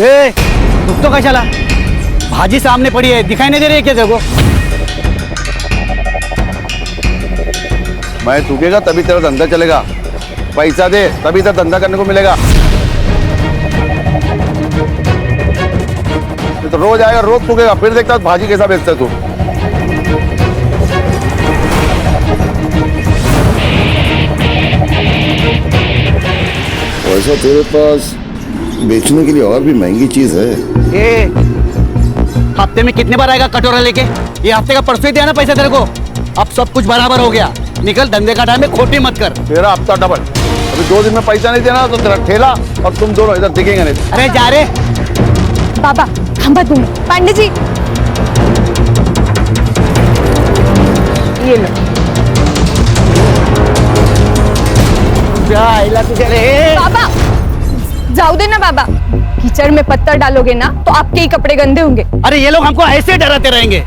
ए, रुक तो कशाला? भाजी सामने पड़ी है, दिखाई नहीं दे रही है क्या तेरे को? मैं थूकेगा तभी तेरा धंधा चलेगा। पैसा दे तभी तेरा धंधा करने को मिलेगा। तो रोज आएगा, रोज थूकेगा, फिर देखता भाजी कैसा बेचता तू। वैसा तेरे पास बेचने के लिए और भी महंगी चीज है। ए, हफ्ते में कितने बार आएगा कटोरा लेके? ये हफ्ते का परसों ही दिया ना पैसा तेरे को। अब सब कुछ बराबर हो गया, निकल, धंधे का टाइम है, खोटी मत कर। तेरा हफ्ता डबल। अभी 2 दिन में पैसा नहीं देना तो तेरा ठेला और तुम दोनों इधर दिखेंगे नहीं। अरे जा रे बाबा, हम बात दूंगी। पांडे जी, ये लो। बाबा जाओ दे ना बाबा, कीचड़ में पत्थर डालोगे ना तो आपके ही कपड़े गंदे होंगे। अरे ये लोग हमको ऐसे डराते रहेंगे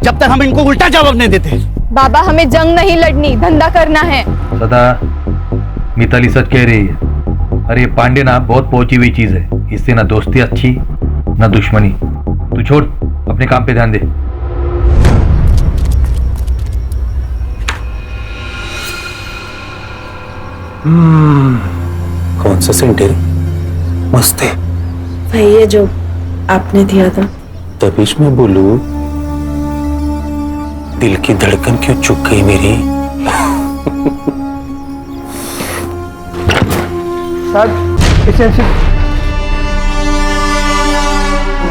जब तक हम इनको उल्टा जवाब नहीं देते। बाबा हमें जंग नहीं लड़नी, धंधा करना है। सदा मिताली सच कह रही है। अरे ये पांडे ना बहुत पहुंची हुई चीज है, इससे ना दोस्ती अच्छी ना दुश्मनी। तू छोड़, अपने काम पे ध्यान दे। कौन सा सेंट है? मस्त है भाई, ये जो आपने दिया था। तभी मैं बोलू, दिल की धड़कन क्यों चुक गई मेरी।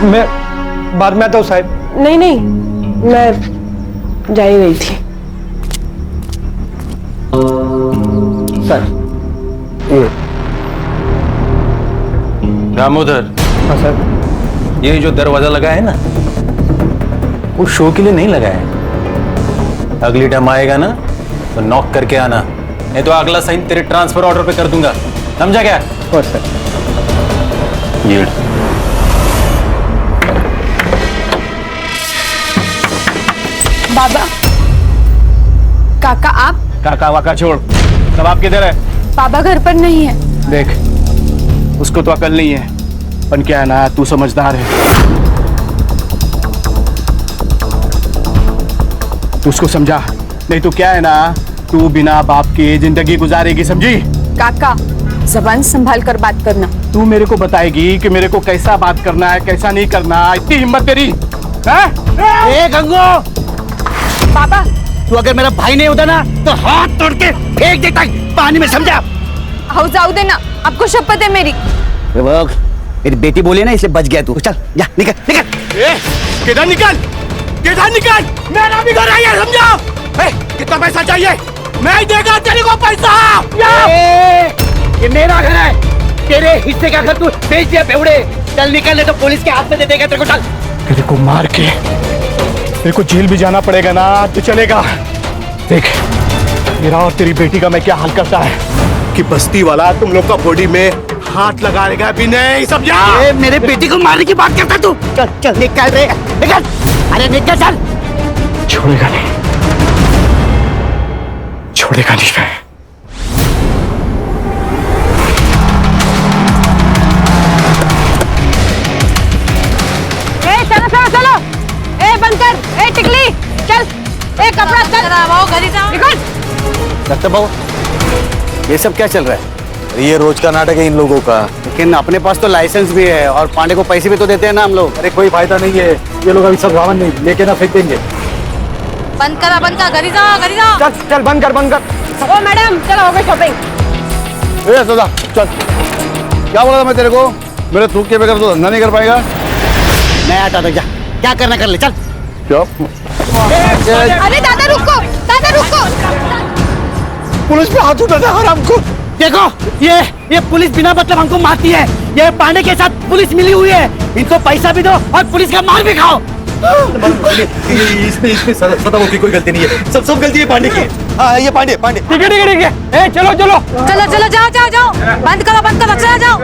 मैं बाद में आता हूँ साहब। नहीं नहीं, मैं जा ही रही थी। सर दामोदर, हाँ सर। ये जो दरवाजा लगा है ना, वो शो के लिए नहीं लगा है। अगली टाइम आएगा ना तो नॉक करके आना, नहीं तो अगला साइन तेरे ट्रांसफर ऑर्डर पे कर दूंगा। समझा क्या? और सर ये बाबा, काका आप? काका वाका छोड़, सब आप किधर है? बाबा घर पर नहीं है। देख, उसको तो अकल नहीं है, पर क्या है ना, तू समझदार है। तू उसको समझा, नहीं तो क्या है ना, तू बिना बाप के जिंदगी गुजारेगी, समझी? काका जबान संभाल कर बात करना। तू मेरे को बताएगी कि मेरे को कैसा बात करना है, कैसा नहीं करना। इतनी हिम्मत तेरी है? ए गंगो, बाबा तू अगर मेरा भाई नहीं होता ना तो हाथ तोड़ के फेंक देता पानी में, समझा? आओ जाओ देना, आपको शपथ है मेरी। मेरी बेटी बोली ना, इसलिए बच गया तू। चल जा, निकल निकल। किधर निकल, किधर निकल, मेरा भी घर है, समझा? कितना पैसा चाहिए? मैं देगा तेरे को पैसा। ये मेरा घर है, तेरे हिस्से का घर तू बेच दिया बेवड़े। चल निकल, नहीं तो पुलिस के हाथ में दे देगा तेरे को। चल, तेरे को मार के तेरे को जेल भी जाना पड़ेगा ना तो चलेगा। देख, मेरा और तेरी बेटी का मैं क्या हाल करता है कि बस्ती वाला तुम लोग का बॉडी में हाथ लगाएगा भी नहीं, समझा? मेरे बेटी को मारने की बात करता तू। चल चल निकल रे, निकल। अरे निकल, चल। छोड़ेगा नहीं, छोड़ेगा नहीं मैं। चलो चलो चलो, ए बंद कर, ए टिकली चल, ए कपड़ा चल, घर ही जाओ, निकल। डॉक्टर बाबू, ये सब क्या चल रहा है? ये रोज का नाटक है इन लोगों का। लेकिन अपने पास तो लाइसेंस भी है और पांडे को पैसे भी तो देते हैं ना हम लोग। अरे कोई फायदा नहीं है, ये लोग अभी सब रावण नहीं लेके ना फेंक देंगे। बंद कर, घर ही जाओ, घर ही जाओ। चल चल, बंद कर, बंद कर। ओ मैडम, चलो हो गई शॉपिंग। ए सदा, चल। क्या बोला था मैं तेरे को? मेरे थूक के बगैर तो धंधा नहीं कर पाएगा। मैं आता था, जा, क्या करना कर ले, चल। क्या? अरे दादा रुको, दादा रुको। पुलिस पे हाथ उठाता है हराम को। देखो, ये पुलिस बिना मतलब हमको मारती है। ये पांडे के साथ पुलिस मिली हुई है, इनको पैसा भी दो और पुलिस का मार भी खाओ। इसमें सदा की कोई गलती नहीं है, सब गलती है पांडे की। हाँ, ये पांडे। ठीक है ठीक है ठीक है। ए चलो चलो चलो चलो, जाओ जाओ जाओ, बंद करो, चलो जाओ जाओ।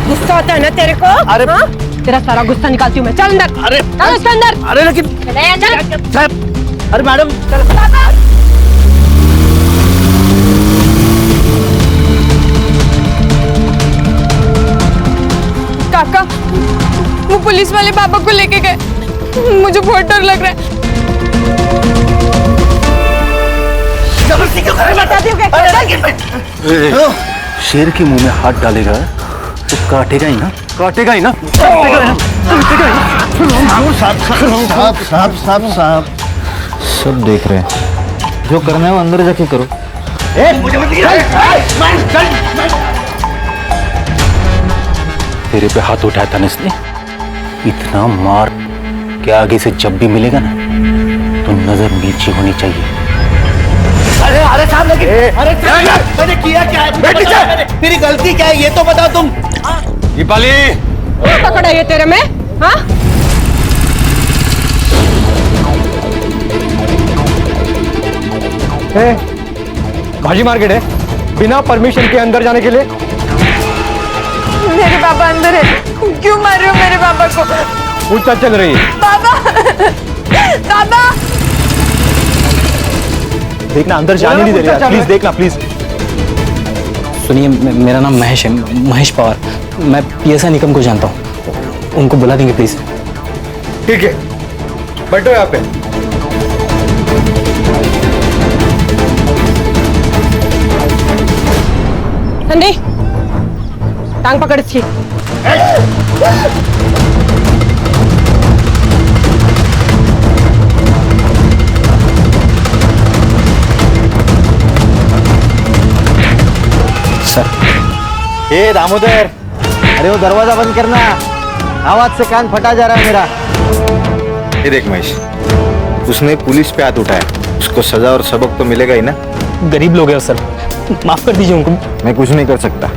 गुस्सा आता है ना तेरे को? अरे तेरा सारा गुस्सा निकालती हूँ मैं। चल अंदर। अरे चलो इसके अंदर। अरे लेकिन चल अंदर। साहब, अरे मैडम काका, वो पुलिस वाले पापा को लेके गए। मुझे बहुत डर लग रहा है। शेर के मुंह में हाथ डालेगा तो काटेगा ही ना, काटेगा ही ना, काटेगा ही ना। साहब सब देख रहे हैं, जो करना है वो अंदर जाके करो। तेरे पे हाथ उठाया था ना इसने, इतना मार कि आगे से जब भी मिलेगा ना तो नजर नीचे होनी चाहिए। अरे साहब लेकिन मैंने किया क्या है? मेरी गलती क्या है ये तो बताओ तुम। दीपाली, पकड़ा ये तेरे में? हाँ, भाजी मार्केट है, बिना परमिशन के अंदर जाने के लिए। मेरे पापा अंदर है। क्यों मार रहे हो मेरे पापा को? पूछताछ चल रही है। पापा, पापा। देखना, अंदर जाने नहीं दे रहे, प्लीज देखना, प्लीज। सुनिए, मेरा नाम महेश है, महेश पवार। मैं पीएसआई निकम को जानता हूँ, उनको बुला देंगे प्लीज। ठीक है, बैठो यहाँ पे। ठंडी टांग पकड़ इसकी। सर, ए दामोदर, अरे वो दरवाजा बंद करना, आवाज से कान फटा जा रहा है मेरा। ये देख महेश, उसने पुलिस पे हाथ उठाया, उसको सजा और सबक तो मिलेगा ही ना। गरीब लोग हैं सर, माफ कर दीजिए उनको। मैं कुछ नहीं कर सकता।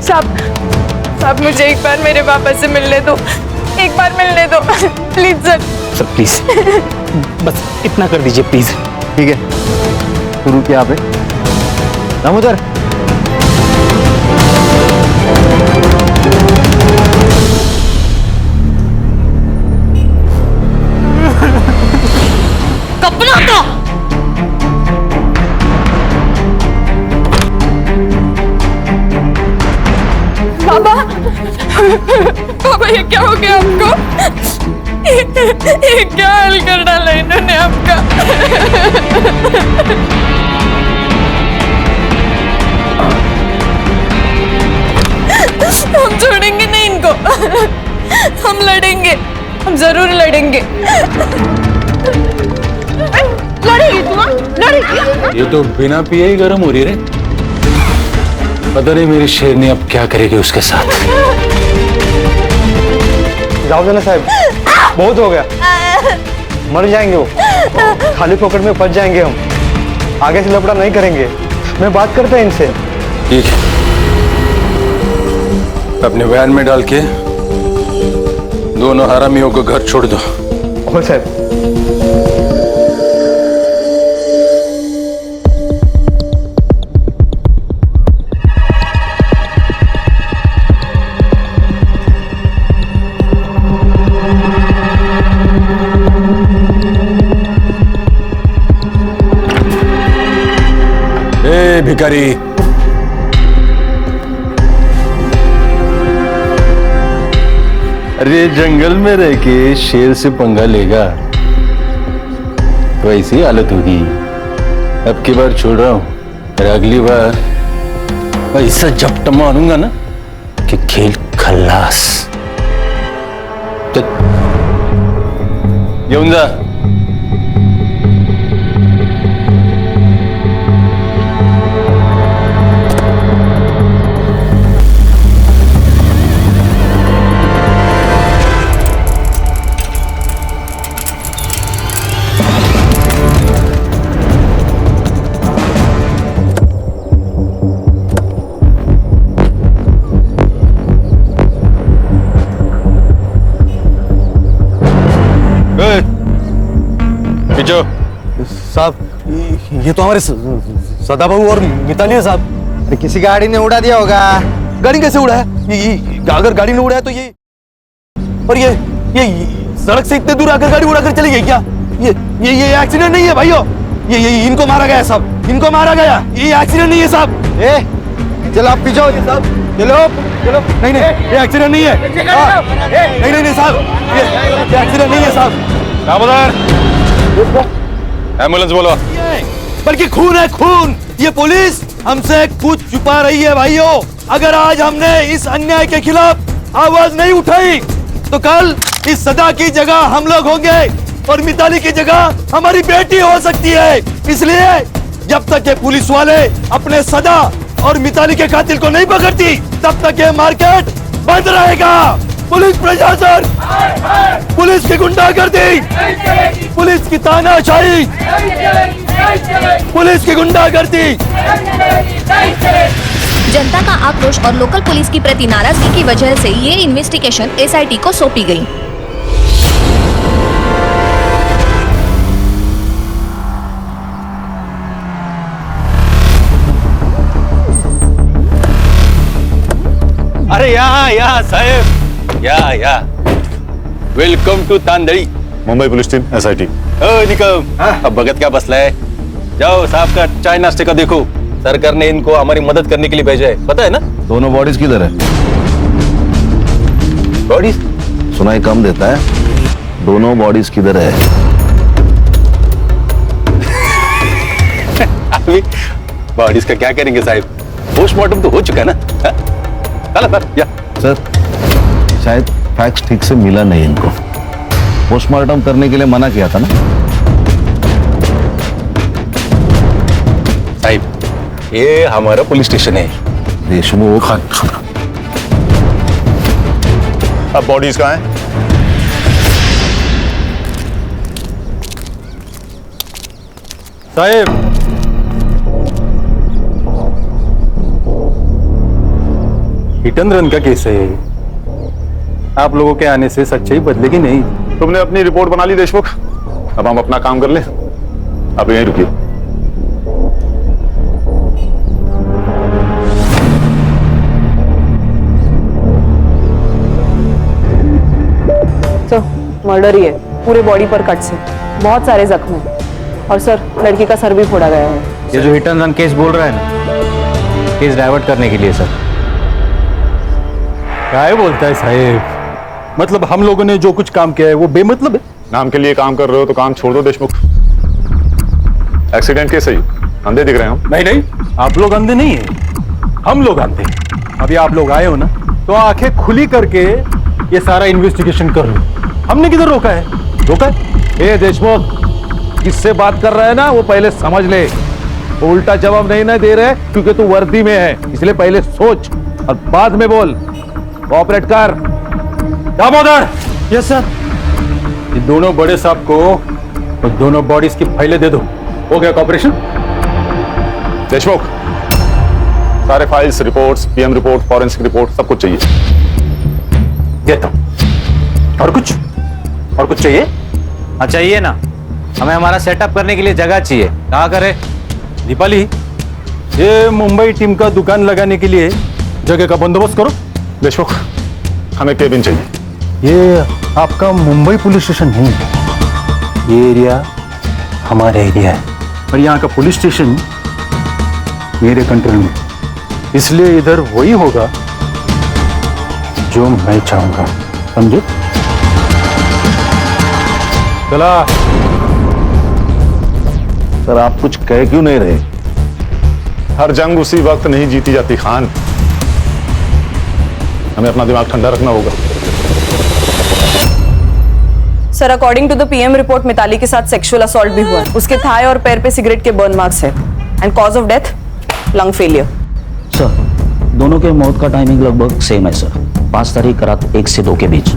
साहब मुझे एक बार मेरे पापा से मिलने दो, एक बार मिलने दो प्लीज सर। सर प्लीज, बस इतना कर दीजिए प्लीज। ठीक है, शुरू किया आपने। दामोदर, पापा, पापा ये क्या हो गया आपको? ये क्या हाल कर डाला इन्होंने आपका? हम छोड़ेंगे नहीं इनको, हम लड़ेंगे, हम जरूर लड़ेंगे। लड़ेगी तू? लड़ेगी? ये तो बिना पिए ही गर्म हो रही रे। पता नहीं मेरी शेरनी अब क्या करेगी उसके साथ। जाओ देना साहब, बहुत हो गया, मर जाएंगे वो, खाली पॉकेट में फंस जाएंगे हम। आगे से लफड़ा नहीं करेंगे, मैं बात करता है इनसे। ठीक है, अपने वैन में डाल के दोनों हरामियों को घर छोड़ दो। हो साहब। ए भिखारी, अरे जंगल में रह के शेर से पंगा लेगा तो ऐसी हालत होगी। अब की बार छोड़ रहा हूं, फिर अगली बार ऐसा झपटा मारूंगा ना कि खेल खल्लास। येऊन जा। साहब, ये तो हमारे सदाबाबू और मिताली है साहब। अरे किसी गाड़ी ने उड़ा दिया होगा। गाड़ी कैसे उड़ा है? अगर गाड़ी ने उड़ाया तो ये, और ये सड़क से इतने दूर आकर गाड़ी उड़ाकर चली गई क्या? ये एक्सीडेंट नहीं है भाइयों, ये इनको मारा गया साहब, इनको मारा गया, ये एक्सीडेंट नहीं है साहब। ए चलो आप पीछे हो साहब, चलो चलो। नहीं ये एक्सीडेंट नहीं है। नहीं साहब, ये एक्सीडेंट नहीं है साहब। दामोदर, एम्बुलेंस बोलो। बल्कि खून है खून। ये पुलिस हमसे कुछ छुपा रही है भाइयों। अगर आज हमने इस अन्याय के खिलाफ आवाज नहीं उठाई तो कल इस सदा की जगह हम लोग होंगे और मिताली की जगह हमारी बेटी हो सकती है। इसलिए जब तक ये पुलिस वाले अपने सदा और मिताली के कातिल को नहीं पकड़ती तब तक ये मार्केट बंद रहेगा। पुलिस प्रशासन, पुलिस की गुंडागर्दी, पुलिस की तानाशाही, पुलिस की गुंडागर्दी। जनता का आक्रोश और लोकल पुलिस की प्रति नाराजगी की वजह से ये इन्वेस्टिगेशन एसआईटी को सौंपी गई। अरे या साहेब, या welcome to Tandali. Mumbai police team SIT. Nikam, अब भगत क्या बसला है? जाओ साहब का चाय नाश्ते का देखो। सरकार ने इनको हमारी मदद करने के लिए भेजा है, पता है ना? दोनों बॉडीज किधर है? बॉडीज सुनाई कम देता है, दोनों बॉडीज किधर है? अभी बॉडीज का क्या करेंगे साहब? पोस्टमार्टम तो हो चुका है ना? या सर शायद फैक्स ठीक से मिला नहीं इनको, पोस्टमार्टम करने के लिए मना किया था ना साहब। ये हमारा पुलिस स्टेशन है। देशमुख। अब बॉडीज कहाँ हैं? साहब, हिट एंड रन का केस है ये। आप लोगों के आने से सच्चाई बदलेगी नहीं। तुमने अपनी रिपोर्ट बना ली देशमुख, अब हम अपना काम कर ले। अब यहीं रुकिए। तो मर्डर ही है, पूरे बॉडी पर कट से बहुत सारे जख्म हैं और सर लड़की का सर भी फोड़ा गया है। ये जो हिट एंड रन केस बोल रहा है ना, केस डाइवर्ट करने के लिए सर। क्या बोलता है साहब? मतलब हम लोगों ने जो कुछ काम किया है वो बेमतलब है? नाम के लिए काम कर रहे हो तो काम छोड़ दो देशमुख। एक्सीडेंट केस है, अंधे दिख रहे हैं हम। नहीं, आप लोग अंधे नहीं है, हम लोग अंधे। अभी आप लोग आए हो ना तो आंखें खुली करके ये सारा इन्वेस्टिगेशन कर रहे हो। हमने किधर रोका है? रोका है? ए देशमुख, किससे बात कर रहा है ना वो पहले समझ ले। वो उल्टा जवाब नहीं ना दे रहे क्योंकि तू वर्दी में है, इसलिए पहले सोच और बाद में बोल। कोऑपरेट कर। दामोदर। Yes sir. ये दोनों बड़े साहब को और दोनों बॉडीज की फाइलें दे दो। हो गया कॉपरेशन? देशमुख, सारे files, reports, PM report, forensic report सब कुछ चाहिए। देता हूं। और कुछ चाहिए? हाँ चाहिए ना, हमें हमारा सेटअप करने के लिए जगह चाहिए। कहाँ करे? दीपाली, ये मुंबई टीम का दुकान लगाने के लिए जगह का बंदोबस्त करो। देशमुख, हमें केबिन चाहिए। ये आपका मुंबई पुलिस स्टेशन नहीं है, ये एरिया हमारा एरिया है और यहाँ का पुलिस स्टेशन मेरे कंट्रोल में, इसलिए इधर वही होगा जो मैं चाहूंगा। समझे? चला। सर आप कुछ कह क्यों नहीं रहे? हर जंग उसी वक्त नहीं जीती जाती खान, हमें अपना दिमाग ठंडा रखना होगा। Sir according to the PM report Mitali के साथ सेक्सुअल असॉल्ट भी हुआ है। उसके थाई और पैर पे सिगरेट के बर्न मार्क्स है and cause of death lung failure. Sir दोनों के मौत का टाइमिंग लगभग सेम है सर, 5 तारीख रात 1 से 2 के बीच।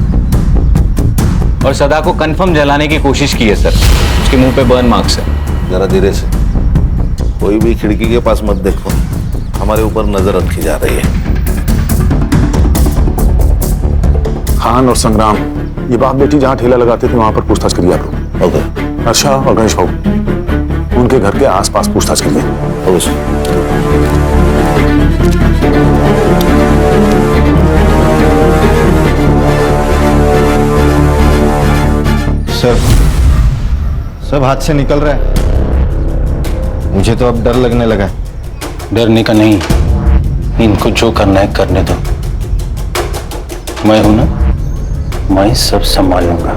और सदा को कंफर्म जलाने की कोशिश की है सर, उसके मुंह पे बर्न मार्क्स है। जरा धीरे से, कोई भी खिड़की के पास मत देखो, हमारे ऊपर नजर रखी जा रही है। खान और संग्राम, ये बाप बेटी जहाँ ठेला लगाते थे वहां पर पूछताछ करिए आप लोग। ओके। अर्षा और गणेश बाबू, उनके घर के आसपास पूछताछ करिए। सर, सब हाथ से निकल रहा है। मुझे तो अब डर लगने लगा है। डरने का नहीं, इनको जो करना है करने दो। मैं हूं ना, मैं सब संभाल लूंगा।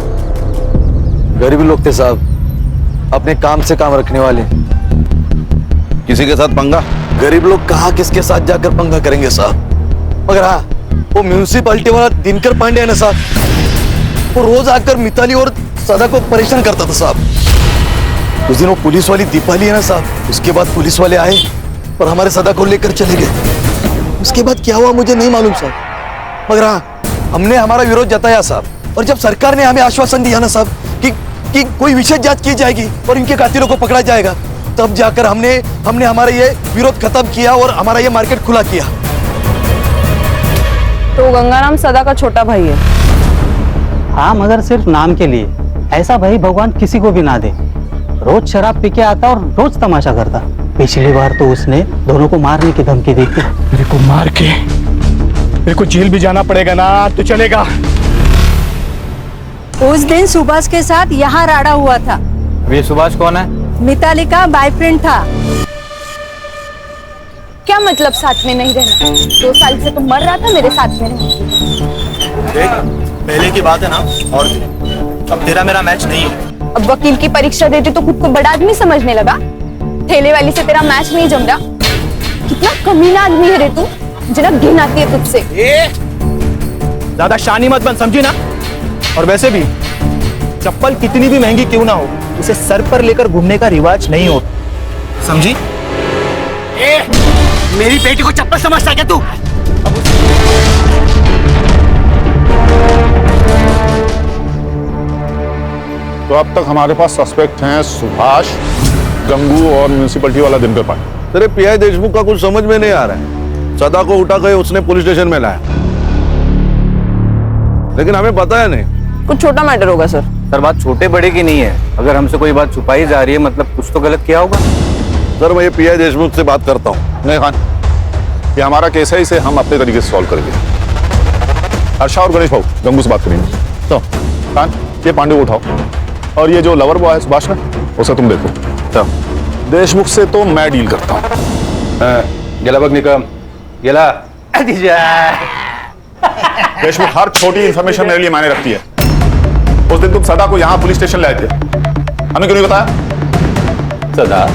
गरीब लोग थे साहब, अपने काम से काम रखने वाले। किसी के साथ पंगा? गरीब लोग कहाँ किसके साथ जाकर पंगा करेंगे साहब। मगर हाँ, वो म्यूनिसिपालिटी वाला दिनकर पांडे है ना साहब, वो रोज आकर मिताली और सदा को परेशान करता था साहब। उस दिन वो पुलिस वाली दीपाली है ना साहब, उसके बाद पुलिस वाले आए और हमारे सदा को लेकर चले गए। उसके बाद क्या हुआ मुझे नहीं मालूम साहब, मगर हाँ, हमने हमारा विरोध जताया साहब। और जब सरकार ने हमें आश्वासन दिया ना साहब कि कोई विशेष जांच की जाएगी और इनके कातिलों को पकड़ा जाएगा, तब जाकर हमने हमारा ये विरोध खत्म किया और हमारा ये मार्केट खुला किया। तो गंगाराम सदा का छोटा भाई है। हाँ, मगर सिर्फ नाम के लिए। ऐसा भाई भगवान किसी को भी ना दे। रोज शराब पी के आता और रोज तमाशा करता। पिछली बार तो उसने दोनों को मारने की धमकी दी थी। मेरे को मार के मेरे को जेल भी जाना पड़ेगा ना तो चलेगा। उस दिन सुभाष के साथ यहाँ राड़ा हुआ था। ये सुभाष कौन है? मिताली का बॉयफ्रेंड था। क्या मतलब साथ में नहीं रहना? 2 साल से तो मर रहा था मेरे साथ में रहना। पहले की बात है ना, और अब तेरा मेरा मैच नहीं है। अब वकील की परीक्षा देते तो खुद को बड़ा आदमी समझने लगा। ठेले वाली से तेरा मैच नहीं जम रहा। कितना कमीना आदमी है रे तू, जना घिन आती है तुझसे। ज्यादा शानी मत बन, समझी ना। और वैसे भी चप्पल कितनी भी महंगी क्यों ना हो, उसे सर पर लेकर घूमने का रिवाज नहीं हो, समझी? मेरी बेटी को चप्पल समझता क्या तू? तो अब तक हमारे पास सस्पेक्ट हैं सुभाष, गंगू और म्यूनिसिपैलिटी वाला दिनकर पांडे। तेरे पीआई देशमुख का कुछ समझ में नहीं आ रहा है। सदा को उठा के उसने पुलिस स्टेशन में लाया, लेकिन हमें पता है नहीं। कुछ छोटा मैटर होगा सर। सर, बात छोटे बड़े की नहीं है। अगर हमसे कोई बात छुपाई जा रही है, मतलब कुछ तो गलत किया होगा। सर, मैं ये पीआई देशमुख से बात करता हूँ। नहीं खान, ये हमारा केस है, इसे हम अपने तरीके से सॉल्व करेंगे। हर्षा और गणेश भाऊ गंगू से बात करेंगे। तो खान, ये पांडे को उठाओ और ये जो लवर बॉय है सुभाष ना, उसे तुम देखो। तो देशमुख से तो मैं डील करता हूँ। गेला बग निकम, गेला देशमुख हर छोटी इंफॉर्मेशन मेरे लिए मायने रखती है। उस दिन तुम सदा को यहाँ पुलिस स्टेशन लाए थे, हमें क्यों नहीं बताया? सदा?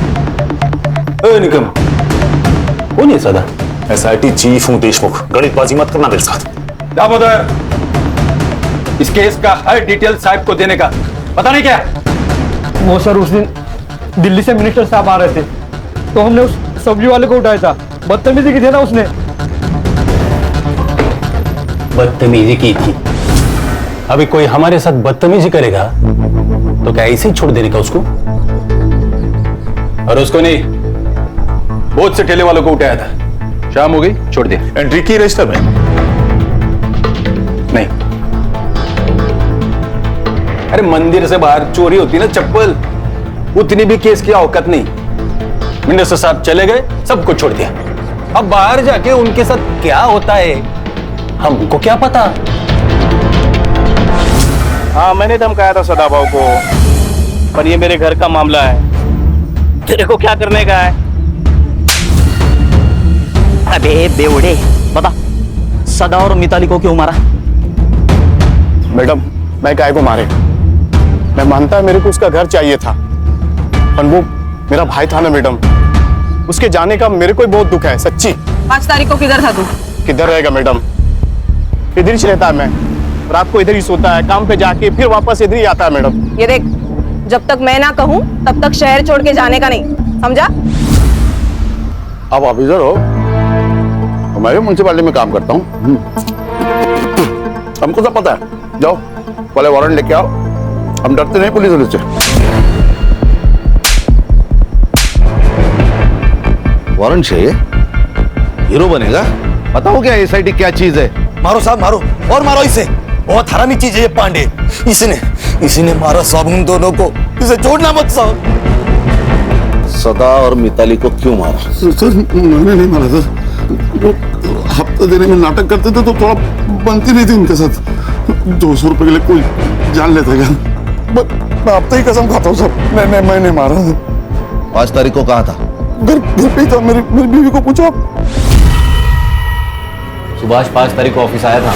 निकम, कौन है सदा? एसआईटी चीफ हूँ देशमुख, गणितबाजी मत करना मेरे साथ। दामोदर, इस केस का हर डिटेल साहब को देने का पता नहीं क्या? वो सर, उस दिन दिल्ली से मिनिस्टर साहब आ रहे थे, तो हमने उस सब्जी वाले को उठाया था। बदतमीजी की थी ना उसने। बदतमीजी की थी? अभी कोई हमारे साथ बदतमीजी करेगा तो क्या ऐसे ही छोड़ देने का उसको? और उसको नहीं, बहुत से ठेले वालों को उठाया था। शाम हो गई, छोड़ दे। एंट्री की रजिस्टर में? नहीं। अरे मंदिर से बाहर चोरी होती ना चप्पल, उतनी भी केस की औकात नहीं। मिनिस्टर साहब चले गए, सब कुछ छोड़ दिया। अब बाहर जाके उनके साथ क्या होता है हमको क्या पता? हाँ, मैंने धमकाया था सदा भाव को, पर ये मेरे घर का मामला है। तेरे को क्या करने का है? अबे बेवड़े, बता सदा और मिताली को क्यों मारा? मैडम, मैं काय को मारे? मैं मानता है मेरे को उसका घर चाहिए था, पर वो मेरा भाई था ना मैडम, उसके जाने का मेरे को बहुत दुख है, सच्ची। 5 तारीख को किधर था तू? किधर रहेगा मैडम, इधर ही रहता है। मैं रात को इधर ही सोता है, काम पे जाके फिर वापस इधर ही आता है मैडम। ये देख, जब तक मैं ना कहूं तब तक शहर छोड़ के जाने का नहीं, समझा? आप ऑफिसर हो, मैं भी म्यूनिसिपैलिटी में काम करता हूँ। हमको सब पता है। जाओ पहले वारंट लेके आओ, हम डरते नहीं पुलिस से। वारंट चाहिए? हीरो बनेगा? बताओ क्या एसआईटी क्या चीज है? मारो साहब, मारो और मारो इसे। बहुत हरामी चीज है ये पांडे। इसने मारा साहब उन दोनों को। इसे छोड़ना मत साहब। सदा और मिताली को क्यों मारा? सर, मैंने नहीं मारा सर। वो हफ्ता देने में नाटक करते थे तो थोड़ा बनती नहीं थी उनके साथ। 200 रुपए के लिए कोई जान लेता क्या? मैं अब तो ही कसम खाता हूँ सर, मैं नहीं मारा। 5 तारीख को कहा था? घर पे ही था, मेरी बीवी को पूछो। सुभाष 5 तारीख को ऑफिस आया था।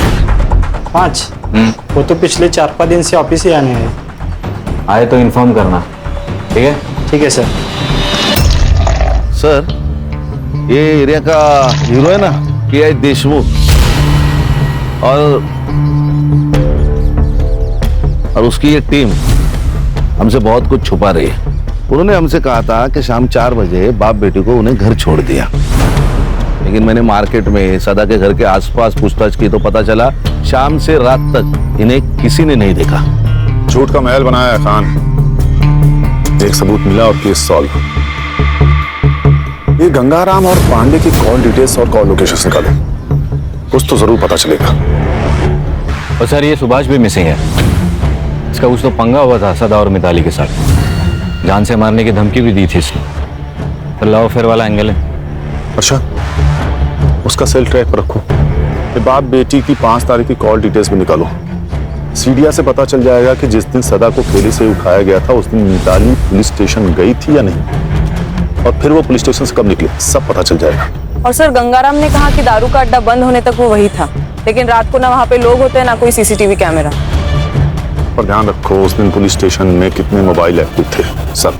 5? वो तो पिछले 4-5 दिन से ऑफिस ही आने हैं। आए तो इन्फॉर्म करना, ठीक है? ठीक है सर। सर, ये एरिया का हीरो है ना, के देशमुख, और उसकी ये टीम हमसे बहुत कुछ छुपा रही है। उन्होंने हमसे कहा था कि शाम 4 बजे बाप बेटी को उन्हें घर छोड़ दिया, लेकिन मैंने मार्केट में सदा के घर के आसपास पूछताछ की तो पता चला शाम से रात तक इन्हें किसी ने नहीं देखा। झूठ का महल बनाया है खान। एक सबूत मिला और केस सॉल्व। ये गंगाराम और पांडे की कॉल डिटेल्स और कॉल लोकेशन निकाले, कुछ तो जरूर पता चलेगा। और सर ये सुभाष भी मिसिंग है। इसका कुछ तो पंगा हुआ था सदा और मिताली के साथ, जान से मारने की धमकी भी दी थी इसने। तो लव अफेयर वाला एंगल है। अच्छा, उसका सेल ट्रैक पर रखो। ये बाप बेटी की 5 तारीख की कॉल डिटेल्स भी निकालो। सीडिया से पता चल जाएगा कि जिस दिन सदा को खेली से उठाया गया था उस दिन मिताली पुलिस स्टेशन गई थी या नहीं, और फिर वो पुलिस स्टेशन से कब निकली, सब पता चल जाएगा। और सर गंगाराम ने कहा कि दारू का अड्डा बंद होने तक वो वही था, लेकिन रात को ना वहाँ पे लोग होते हैं ना कोई सीसीटीवी कैमरा। और ध्यान रखो उस दिन पुलिस स्टेशन में कितने मोबाइल एक्टिव थे, सब।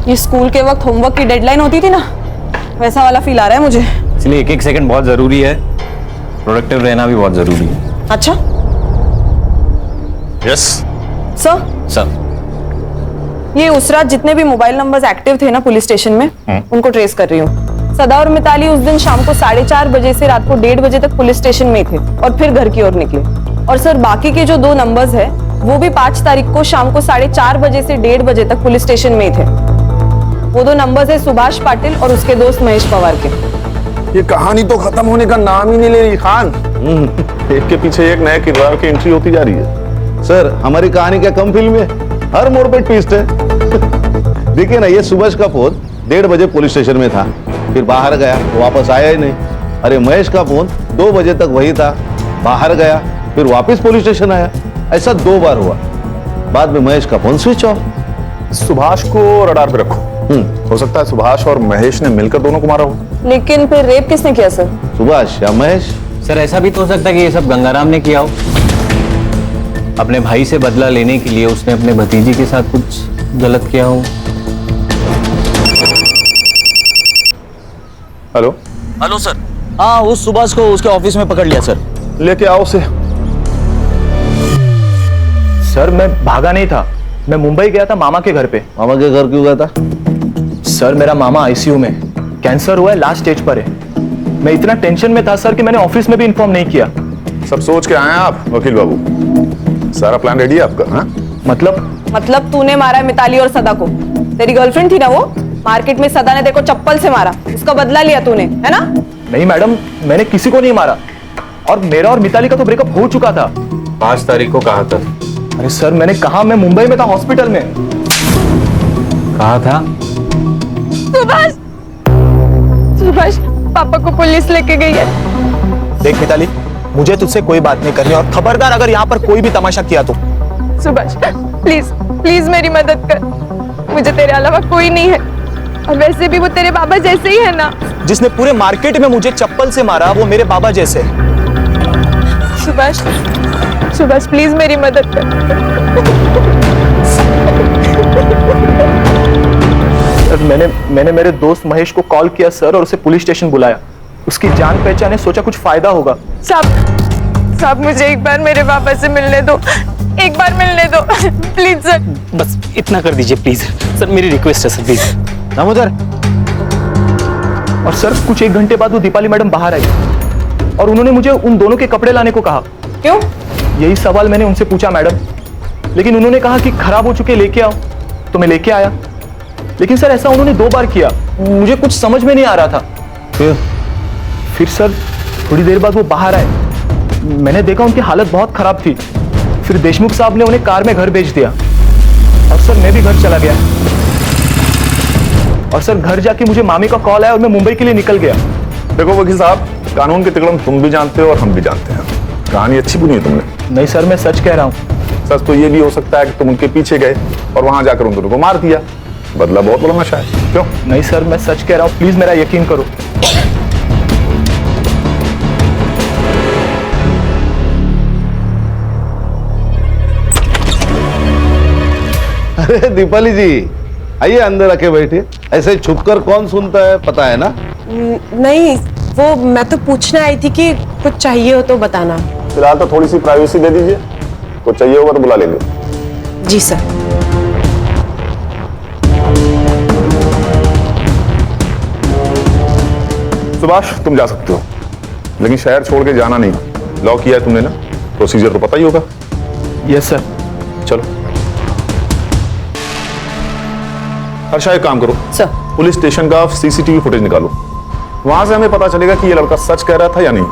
ये स्कूल के वक्त होमवर्क की डेडलाइन होती थी ना, वैसा वाला फील आ रहा है मुझे। इसलिए एक सेकंड बहुत जरूरी है, प्रोडक्टिव रहना भी बहुत जरूरी है। अच्छा यस सर, ये उस रात जितने भी मोबाइल नंबर्स एक्टिव थे ना पुलिस स्टेशन में, उनको ट्रेस कर रही हूँ। सदा और मिताली उस दिन शाम को 4:30 बजे से रात को 1:30 बजे तक पुलिस स्टेशन में थे और फिर घर की ओर निकले। और सर बाकी के जो 2 नंबर्स है वो भी 5 तारीख को शाम को 4:30 बजे से 1:30 बजे तक पुलिस स्टेशन में थे। वो 2 नंबर्स है सुभाष पाटिल और उसके दोस्त महेश पवार के। ये कहानी तो खत्म होने का नाम ही नहीं ले रही खान। एक के पीछे एक नए किरदार की एंट्री होती जा रही है। सर, हमारी कहानी क्या कम फिल्म है? हर मोड़ पे ट्विस्ट है। देखिए ना, ये सुभाष का फोन 1:30 बजे पुलिस स्टेशन में था, फिर बाहर गया तो वापस आया ही नहीं। अरे महेश का फोन 2 बजे तक वही था, बाहर गया फिर वापस पुलिस स्टेशन आया। ऐसा 2 बार हुआ। बाद में महेश का फोन स्विच ऑफ। सुभाष को रडार पे रखो। हो सकता है सुभाष और महेश ने मिलकर दोनों को मारा हो। लेकिन फिर रेप किसने किया सर? सुभाष या महेश? सर ऐसा भी तो हो सकता है कि ये सब गंगाराम ने किया हो। अपने भाई से बदला लेने के लिए उसने अपने भतीजी के साथ कुछ गलत किया हो। Hello hello sir. हाँ, उस सुभाष को उसके ऑफिस में पकड़ लिया सर। लेके आओ उसे। सर मैं भागा नहीं था, मैं मुंबई गया था मामा के घर पे। मामा के घर क्यों गया था? सर मेरा मामा आईसीयू में, कैंसर हुआ है, लास्ट स्टेज पर है। मैं इतना टेंशन में था सर कि मैंने ऑफिस में भी इन्फॉर्म नहीं किया। सब सोच के आए हैं आप वकील बाबू? सारा प्लान रेडी है आपका? हाँ? मतलब तूने मारा है मिताली और सदा को? तेरी गर्लफ्रेंड थी ना वो, मार्केट में सदा ने देखो चप्पल से मारा, उसका बदला लिया तूने, है ना? नहीं मैडम, मैंने किसी को नहीं मारा, और मेरा और मिताली का तो ब्रेकअप हो चुका था। 5 तारीख को कहा था। अरे सर मैंने कहा, मैं मुंबई में था हॉस्पिटल में। कहा था सुभाष पापा को पुलिस लेके गई है। देख मिताली, मुझे तुझसे कोई बात नहीं करनी, और खबरदार अगर यहाँ पर कोई भी तमाशा किया तो। सुभाष प्लीज प्लीज मेरी मदद कर, मुझे तेरे अलावा कोई नहीं है, और वैसे भी वो तेरे बाबा जैसे ही है ना। जिसने पूरे मार्केट में मुझे चप्पल से मारा वो मेरे बाबा जैसे। सुभाष सुभाष प्लीज मेरी मदद कर। सर मैंने मेरे दोस्त महेश को कॉल किया सर, और उसे पुलिस स्टेशन बुलाया। उसकी जान पहचान है, सोचा कुछ फायदा होगा। साहब मुझे एक बार मेरे पापा से मिलने दो, एक बार मिलने दो प्लीज सर। बस इतना कर दीजिए प्लीज सर, मेरी रिक्वेस्ट है सर प्लीज। दामोदर। और सर कुछ 1 घंटे बाद वो दीपाली मैडम बाहर आई, और उन्होंने मुझे उन दोनों के कपड़े लाने को कहा। क्यों? यही सवाल मैंने उनसे पूछा मैडम, लेकिन उन्होंने कहा कि खराब हो चुके लेके आओ, तो मैं लेके आया। लेकिन सर ऐसा उन्होंने 2 बार किया, मुझे कुछ समझ में नहीं आ रहा था। फिर सर थोड़ी देर बाद वो बाहर आए, मैंने देखा उनकी हालत बहुत खराब थी। फिर देशमुख साहब ने उन्हें कार में घर भेज दिया, और सर मैं भी घर चला गया। और सर घर जाके मुझे मामी का कॉल आया और मैं मुंबई के लिए निकल गया। देखो वकील साहब, कानून के तिकड़म तुम भी जानते हो और हम भी जानते हैं। कहानी अच्छी बुनी है तुमने। नहीं सर, मैं सच कह रहा हूँ। सच तो ये भी हो सकता है कि तुम उनके पीछे गए और वहां जाकर उन दोनों को मार दिया। बदला बहुत बड़ा नशा है। क्यों? नहीं सर, मैं सच कह रहा हूँ, प्लीज मेरा यकीन करो। अरे दीपाली जी, आइए अंदर आके बैठिए। ऐसे छुपकर कौन सुनता है, पता है ना? नहीं, वो मैं तो पूछने आई थी कि कुछ चाहिए हो तो बताना। फिलहाल तो थोड़ी सी प्राइवेसी दे दीजिए, कुछ चाहिए होगा तो बुला लेंगे। जी सर। सुभाष, तुम जा सकते हो, लेकिन शहर छोड़ के जाना नहीं। लॉक किया है तुमने ना, प्रोसीजर तो पता ही होगा। Yes sir. चलो। हर्षा, एक काम करो सर। पुलिस स्टेशन का सीसीटीवी फुटेज निकालो, वहां से हमें पता चलेगा कि ये लड़का सच कह रहा था या नहीं।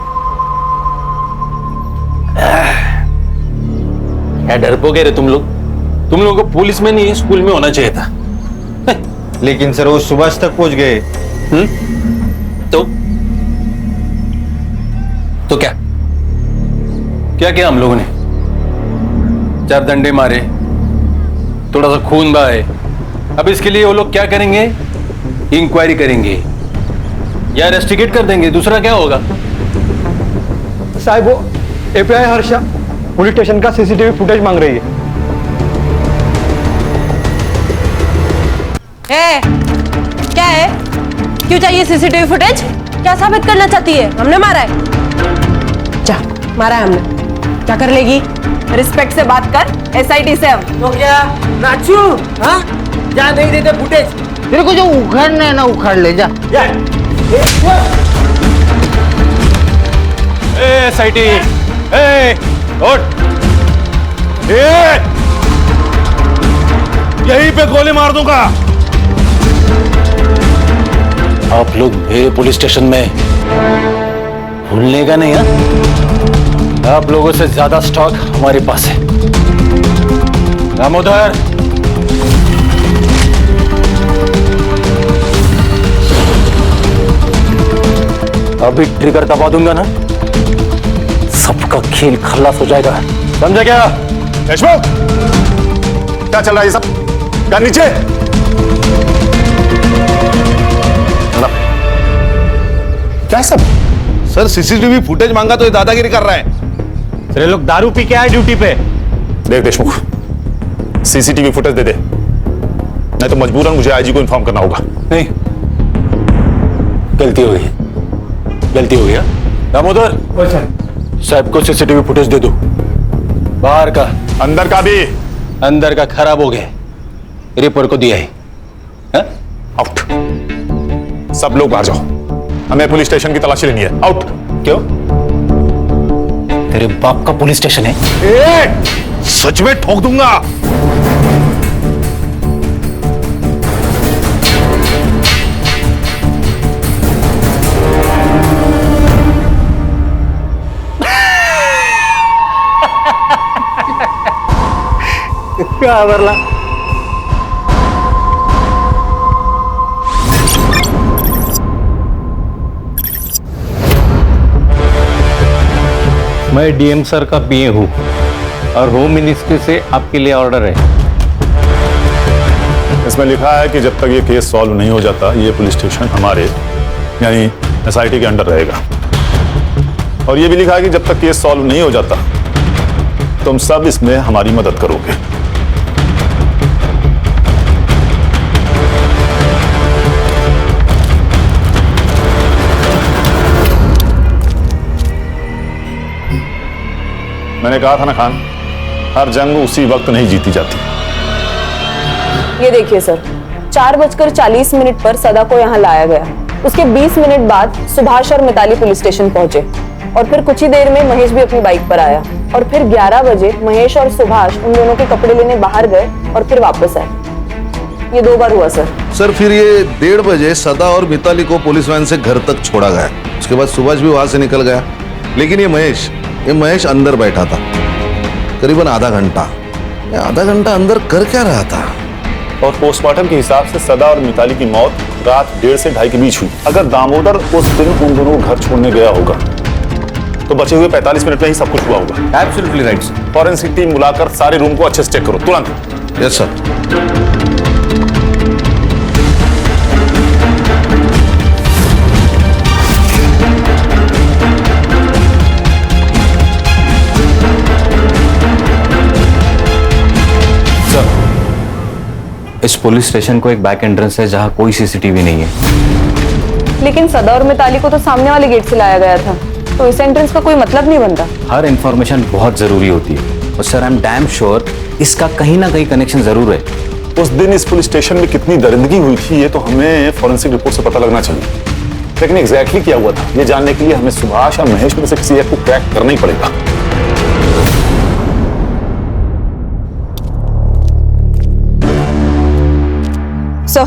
क्या डरपोगे रे तुम लोग? तुम लोगों को पुलिस में नहीं स्कूल में होना चाहिए था। लेकिन सर वो सुभाष तक पहुंच गए। तो क्या क्या किया हम लोगों ने? 4 डंडे मारे, थोड़ा सा खून बहाए। अब इसके लिए वो लोग क्या करेंगे? इंक्वायरी करेंगे या इन्वेस्टिगेट कर देंगे, दूसरा क्या होगा? साहब, वो एपीआई हर्षा पुलिस स्टेशन का सीसीटीवी फुटेज मांग रही है। क्या है? क्यों चाहिए सीसीटीवी फुटेज? क्या साबित करना चाहती है? हमने मारा है? जा, मारा है हमने। क्या कर लेगी? रिस्पेक्ट से बात कर, एसआईटी से हम। तो क्या नाचू? हाँ, जा नहीं देते फुटेज। तेरे को जो उखाड़ना है ना, उखाड़ ले जा। एसआईटी, उठ। यहीं पे गोली मार दूंगा। आप लोग मेरे पुलिस स्टेशन में भूलने का नहीं है? आप लोगों से ज्यादा स्टॉक हमारे पास है। दामोदर, अभी ट्रिगर दबा दूंगा ना, सबका खेल खल्लास हो जाएगा। समझा क्या? देशमुख, क्या चल रहा है ये सब? क्या नीचे? क्या सब? सर सीसीटीवी फुटेज मांगा तो ये दादागिरी कर रहा है। सर लोग दारू पी के आए ड्यूटी पे। देख देशमुख, सीसीटीवी फुटेज दे दे, नहीं तो मजबूरन मुझे आईजी को इन्फॉर्म करना होगा। नहीं, गलती हो गई, गलती हो गया। दामोदर, साहब को सीसीटीवी फुटेज दे दो। बाहर का, अंदर का भी। अंदर का खराब हो गया, रिपोर्ट को दिया है। आउट। सब लोग बाहर जाओ, हमें पुलिस स्टेशन की तलाशी लेनी है। आउट। क्यों? तेरे बाप का पुलिस स्टेशन है? सच में ठोक दूंगा। क्या बरला? मैं डीएम सर का पीए हूँ और होम मिनिस्ट्री से आपके लिए ऑर्डर है। इसमें लिखा है कि जब तक ये केस सॉल्व नहीं हो जाता, ये पुलिस स्टेशन हमारे यानी एसआईटी के अंडर रहेगा। और ये भी लिखा है कि जब तक केस सॉल्व नहीं हो जाता, तुम सब इसमें हमारी मदद करोगे। मैंने कहा था ना खान, हर जंग उसी वक्त नहीं जीती जाती। ये देखिए सर, 4:40 पर सदा को यहाँ लाया गया। उसके 20 मिनट बाद सुभाष और मिताली पुलिस स्टेशन पहुंचे और फिर कुछ ही देर में महेश भी अपनी बाइक पर आया और फिर 11 बजे महेश और सुभाष उन दोनों के कपड़े लेने बाहर गए और फिर वापस आए। ये 2 बार हुआ सर। सर फिर ये 1:30 बजे सदा और मिताली को पुलिस वैन से घर तक छोड़ा गया। उसके बाद सुभाष भी वहां से निकल गया, लेकिन ये महेश अंदर बैठा था करीबन आधा घंटा। आधा घंटा अंदर कर क्या रहा था? और पोस्टमार्टम के हिसाब से सदा और मिताली की मौत रात 1:30 से 2:30 के बीच हुई। अगर दामोदर उस दिन उन दोनों को घर छोड़ने गया होगा तो बचे हुए 45 मिनट में ही सब कुछ हुआ होगा। Absolutely right sir. Forensic team बुलाकर सारे रूम को अच्छे से चेक करो तुरंत। Yes sir. इस पुलिस स्टेशन को एक बैक एंट्रेंस है जहां कोई सीसीटीवी नहीं है। लेकिन सदा और मिताली को तो सामने वाले गेट से लाया गया था, तो इस एंट्रेंस का कोई मतलब नहीं बनता। हर इंफॉर्मेशन बहुत जरूरी होती है और sir I am damn sure इसका कहीं ना कहीं कनेक्शन जरूर है। उस दिन इस पुलिस स्टेशन में कितनी दरिंदगी हुई थी ये तो हमें फॉरेंसिक रिपोर्ट से पता लगना चाहिए, लेकिन एग्जैक्टली क्या हुआ था ये जानने के लिए हमें सुभाष या महेश में से किसी एक को क्रैक करना ही पड़ेगा। सर,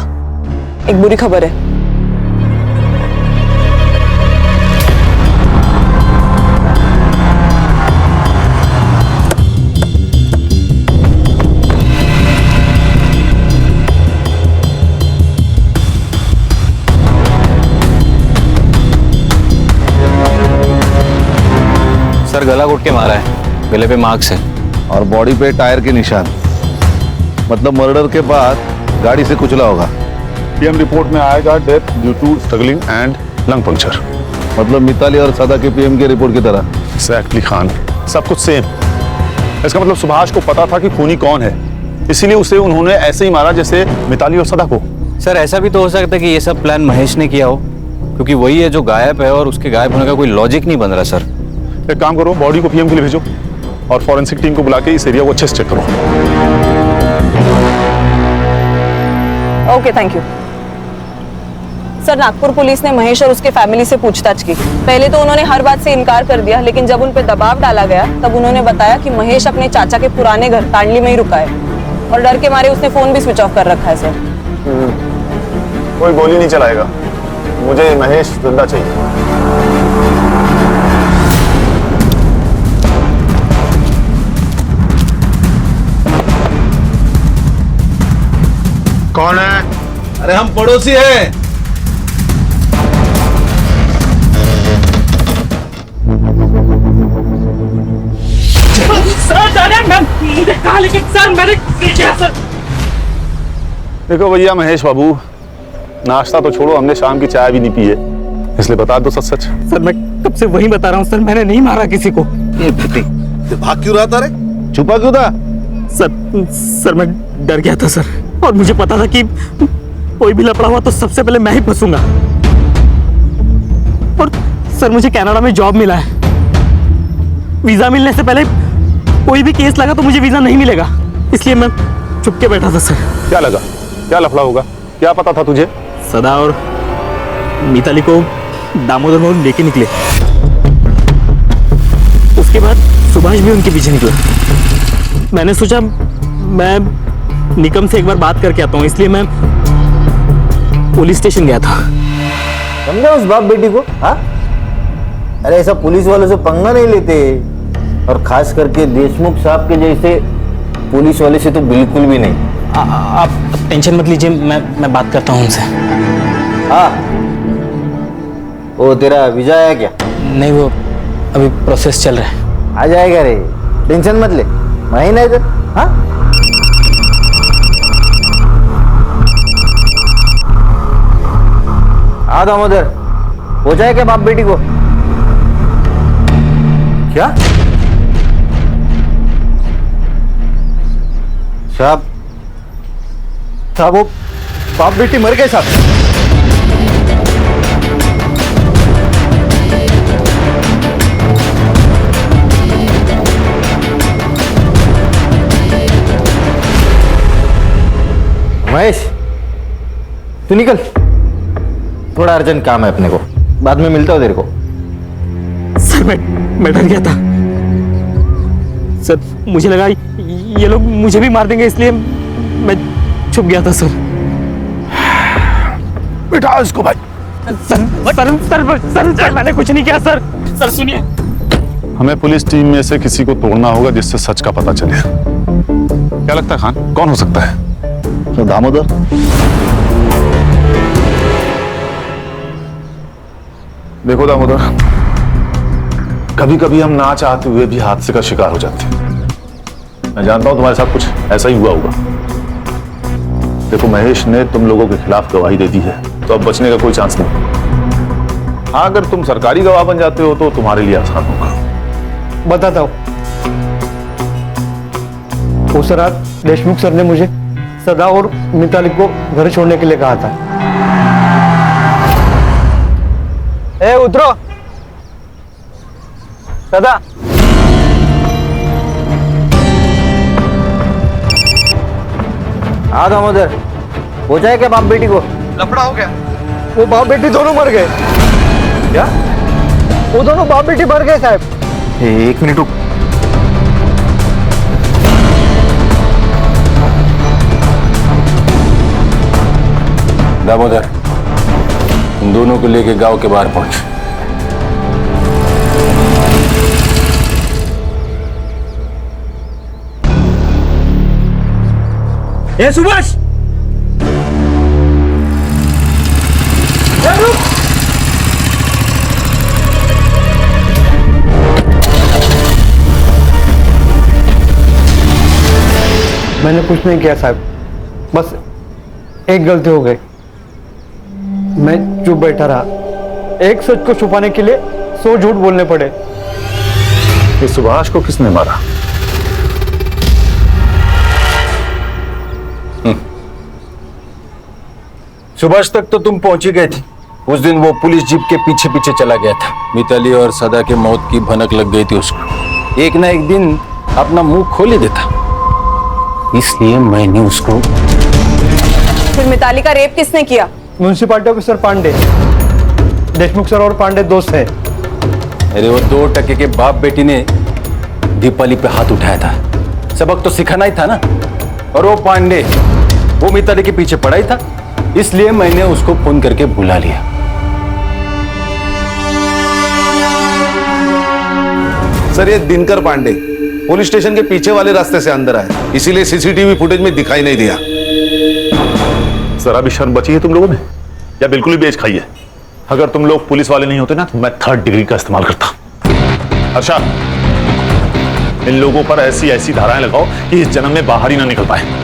एक बुरी खबर है। सर गला घोट के मारा है, गले पे मार्क्स है और बॉडी पे टायर के निशान, मतलब मर्डर के बाद गाड़ी से कुचला होगा। पीएम रिपोर्ट में आएगा death due to struggling and lung puncture. मतलब मिताली और सदा के पीएम के रिपोर्ट की तरह। एग्जैक्टली खान, सब कुछ सेम। इसका मतलब सुभाष को पता था कि खूनी कौन है, इसीलिए उसे उन्होंने ऐसे ही मारा जैसे मिताली और सदा को। सर ऐसा भी तो हो सकता है कि ये सब प्लान महेश ने किया हो, क्योंकि वही है जो गायब है और उसके गायब होने का कोई लॉजिक नहीं बन रहा। सर एक काम करो, बॉडी को पीएम के लिए भेजो और फॉरेंसिक टीम को बुला के इस एरिया को अच्छे से चेक करो। Okay, thank you. Sir, Nagpur police ने महेश और उसके फैमिली से पूछताछ की। पहले तो उन्होंने हर बात से इनकार कर दिया, लेकिन जब उन पर दबाव डाला गया तब उन्होंने बताया कि महेश अपने चाचा के पुराने घर तांडली में ही रुका है और डर के मारे उसने फोन भी स्विच ऑफ कर रखा है। सर कोई गोली नहीं चलाएगा, मुझे महेश जिंदा चाहिए। कौन है? अरे हम पड़ोसी हैं। देखो भैया महेश बाबू, नाश्ता तो छोड़ो, हमने शाम की चाय भी नहीं पी है, इसलिए बता दो सच सच। सर मैं कब से वही बता रहा हूँ सर, मैंने नहीं मारा किसी को। ये भाग क्यों रहा था रे? छुपा क्यों था? सर मैं डर गया था सर, और मुझे पता था कि कोई भी लफड़ा हुआ तो सबसे पहले मैं ही फंसूंगा। और सर मुझे कनाडा में जॉब मिला है, वीजा मिलने से पहले कोई भी केस लगा तो मुझे वीजा नहीं मिलेगा, इसलिए मैं चुप के बैठा था सर। क्या लगा, क्या लफड़ा होगा, क्या पता था तुझे? सदा और मिताली को दामोदर मोड़ लेके निकले, उसके बाद सुभाष भी उनके पीछे निकला। मैंने सोचा मैं निकम से एक बार बात करके आता हूँ, इसलिए मैं पुलिस स्टेशन गया था। समझे उस बाप बेटी को? हाँ, अरे ऐसा पुलिस वालों से पंगा नहीं लेते, और खास करके देशमुख साहब के जैसे पुलिस वाले से तो बिल्कुल भी नहीं। आप टेंशन मत लीजिए, मैं बात करता हूँ उनसे। हाँ, वो तेरा वीजा आया क्या? नहीं, वो अभी प्रोसेस चल रहा है। आ जाएगा रे, टेंशन मत ले, मैं ही नहीं इधर। हाँ, हाँ दामोदर, हो जाए क्या बाप बेटी को? क्या साहब? साहब वो बाप बेटी मर गए साहब। महेश तू निकल, थोड़ा अर्जेंट काम है अपने को, बाद में मिलता हूं तेरे को। सर मैं डर गया था सर, मुझे लगा ये लोग मुझे भी मार देंगे, इसलिए मैं छुप गया था सर। बिठा इसको भाई। सर मैंने कुछ नहीं किया सर। सर सुनिए, हमें पुलिस टीम में से किसी को तोड़ना होगा जिससे सच का पता चले। क्या लगता है खान, कौन हो सकता है? तो दामोदर। देखो दामोदर, कभी कभी हम ना चाहते हुए भी हादसे का शिकार हो जाते हैं। मैं जानता हूं तुम्हारे साथ कुछ ऐसा ही हुआ होगा। देखो, महेश ने तुम लोगों के खिलाफ गवाही दे दी है, तो अब बचने का कोई चांस नहीं। हाँ, अगर तुम सरकारी गवाह बन जाते हो तो तुम्हारे लिए आसान होगा। बताता हूँ। उस रात देशमुख सर ने मुझे सदा और मिताली को घर छोड़ने के लिए कहा था। ए उतरो सदा। हाँ दामोदर, हो जाए क्या बाप बेटी को? लफड़ा हो गया। वो बाप बेटी दोनों मर गए। क्या? वो दोनों बाप बेटी मर गए साहब। एक मिनट रुक। दामोदर, उन दोनों को लेके गांव के बाहर पहुंच। ए सुभाष, रुक। मैंने कुछ नहीं किया साहब, बस एक गलती हो गई। मैं चुप बैठा रहा। एक सच को छुपाने के लिए 100 झूठ बोलने पड़े। ये सुभाष को किसने मारा? सुभाष तक तो तुम पहुंच ही गए थे। उस दिन वो पुलिस जीप के पीछे पीछे चला गया था। मिताली और सदा के मौत की भनक लग गई थी उसको। एक ना एक दिन अपना मुंह खोल ही देता, इसलिए मैंने उसको। फिर मिताली का रेप किसने किया? Municipality officer Pandey. Deshmukh sir और पांडे दोस्त हैं। अरे वो 2 टके के बाप बेटी ने दीपाली पे हाथ उठाया था। सबक तो सिखाना ही था ना। और वो पांडे, वो मिताली के पीछे पड़ा ही था, इसलिए मैंने उसको फोन करके बुला लिया। सर, ये दिनकर पांडे पुलिस स्टेशन के पीछे वाले रास्ते से अंदर आए, इसीलिए सीसीटीवी फुटेज में दिखाई नहीं दिया। जरा भी शर्म बची है तुम लोगों में, या बिल्कुल ही बेच खाई है? अगर तुम लोग पुलिस वाले नहीं होते ना, तो मैं 3rd डिग्री का इस्तेमाल करता। अच्छा, इन लोगों पर ऐसी ऐसी धाराएं लगाओ कि इस जन्म में बाहर ही ना निकल पाए।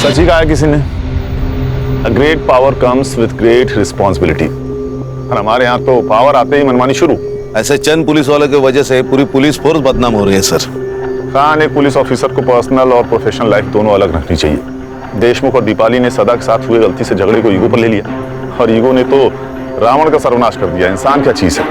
सच ही कहा है किसी ने, A great power comes with great responsibility। और हमारे यहाँ तो पावर आते ही मनमानी शुरू। ऐसे चंद पुलिस वालों की वजह से पूरी पुलिस फोर्स बदनाम हो रही है सर। खान, एक पुलिस ऑफिसर को पर्सनल और प्रोफेशनल लाइफ दोनों अलग रखनी चाहिए। देशमुख और दीपाली ने सदा के साथ हुए गलती से झगड़े को ईगो पर ले लिया, और ईगो ने तो रावण का सर्वनाश कर दिया। इंसान क्या चीज है?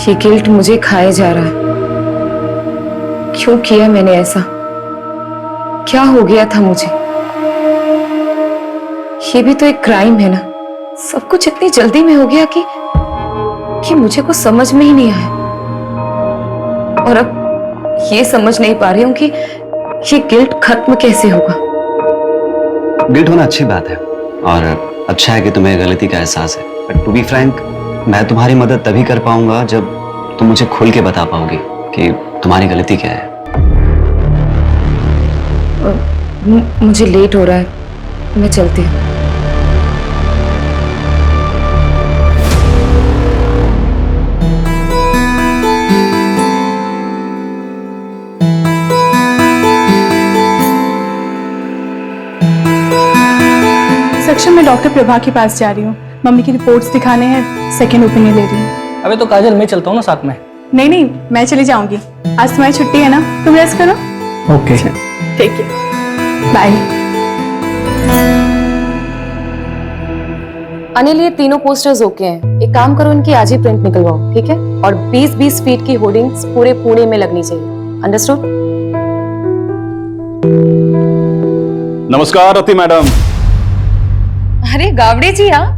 ये गिल्ट मुझे खाए जा रहा है। क्यों किया मैंने ऐसा? क्या हो गया था मुझे? ये भी तो एक क्राइम है ना। सब कुछ इतनी जल्दी में हो गया कि मुझे कुछ समझ में ही नहीं आया। और अब ये समझ नहीं पा रही हूं कि ये गिल्ट खत्म कैसे होगा। गिल्ट होना अच्छी बात है, और अच्छा है कि तुम्हें गलती का एहसास है। बट टू बी फ्रैंक, मैं तुम्हारी मदद तभी कर पाऊंगा जब तुम मुझे खुल के बता पाओगे कि तुम्हारी गलती क्या है। मुझे लेट हो रहा है, मैं चलती हूँ। सेक्शन में डॉक्टर प्रभा के पास जा रही हूँ। मम्मी की रिपोर्ट्स दिखाने हैं, सेकेंड ओपिनियन ले रही हूँ। अबे तो काजल, मैं चलता हूँ ना साथ में। नहीं नहीं, मैं चली जाऊंगी। आज तुम्हारी छुट्टी है ना, तुम रेस्ट करो। ओके, ठीक है, बाय। अनिल, ये तीनों पोस्टर्स ओके हैं। एक काम करो, इनकी आज ही प्रिंट निकलवाओ, ठीक है? और 20-20 फीट की होर्डिंग्स पूरे पुणे में लगनी चाहिए। अंडरस्टूड? नमस्कार रति मैडम। अरे गावड़े जी, हाँ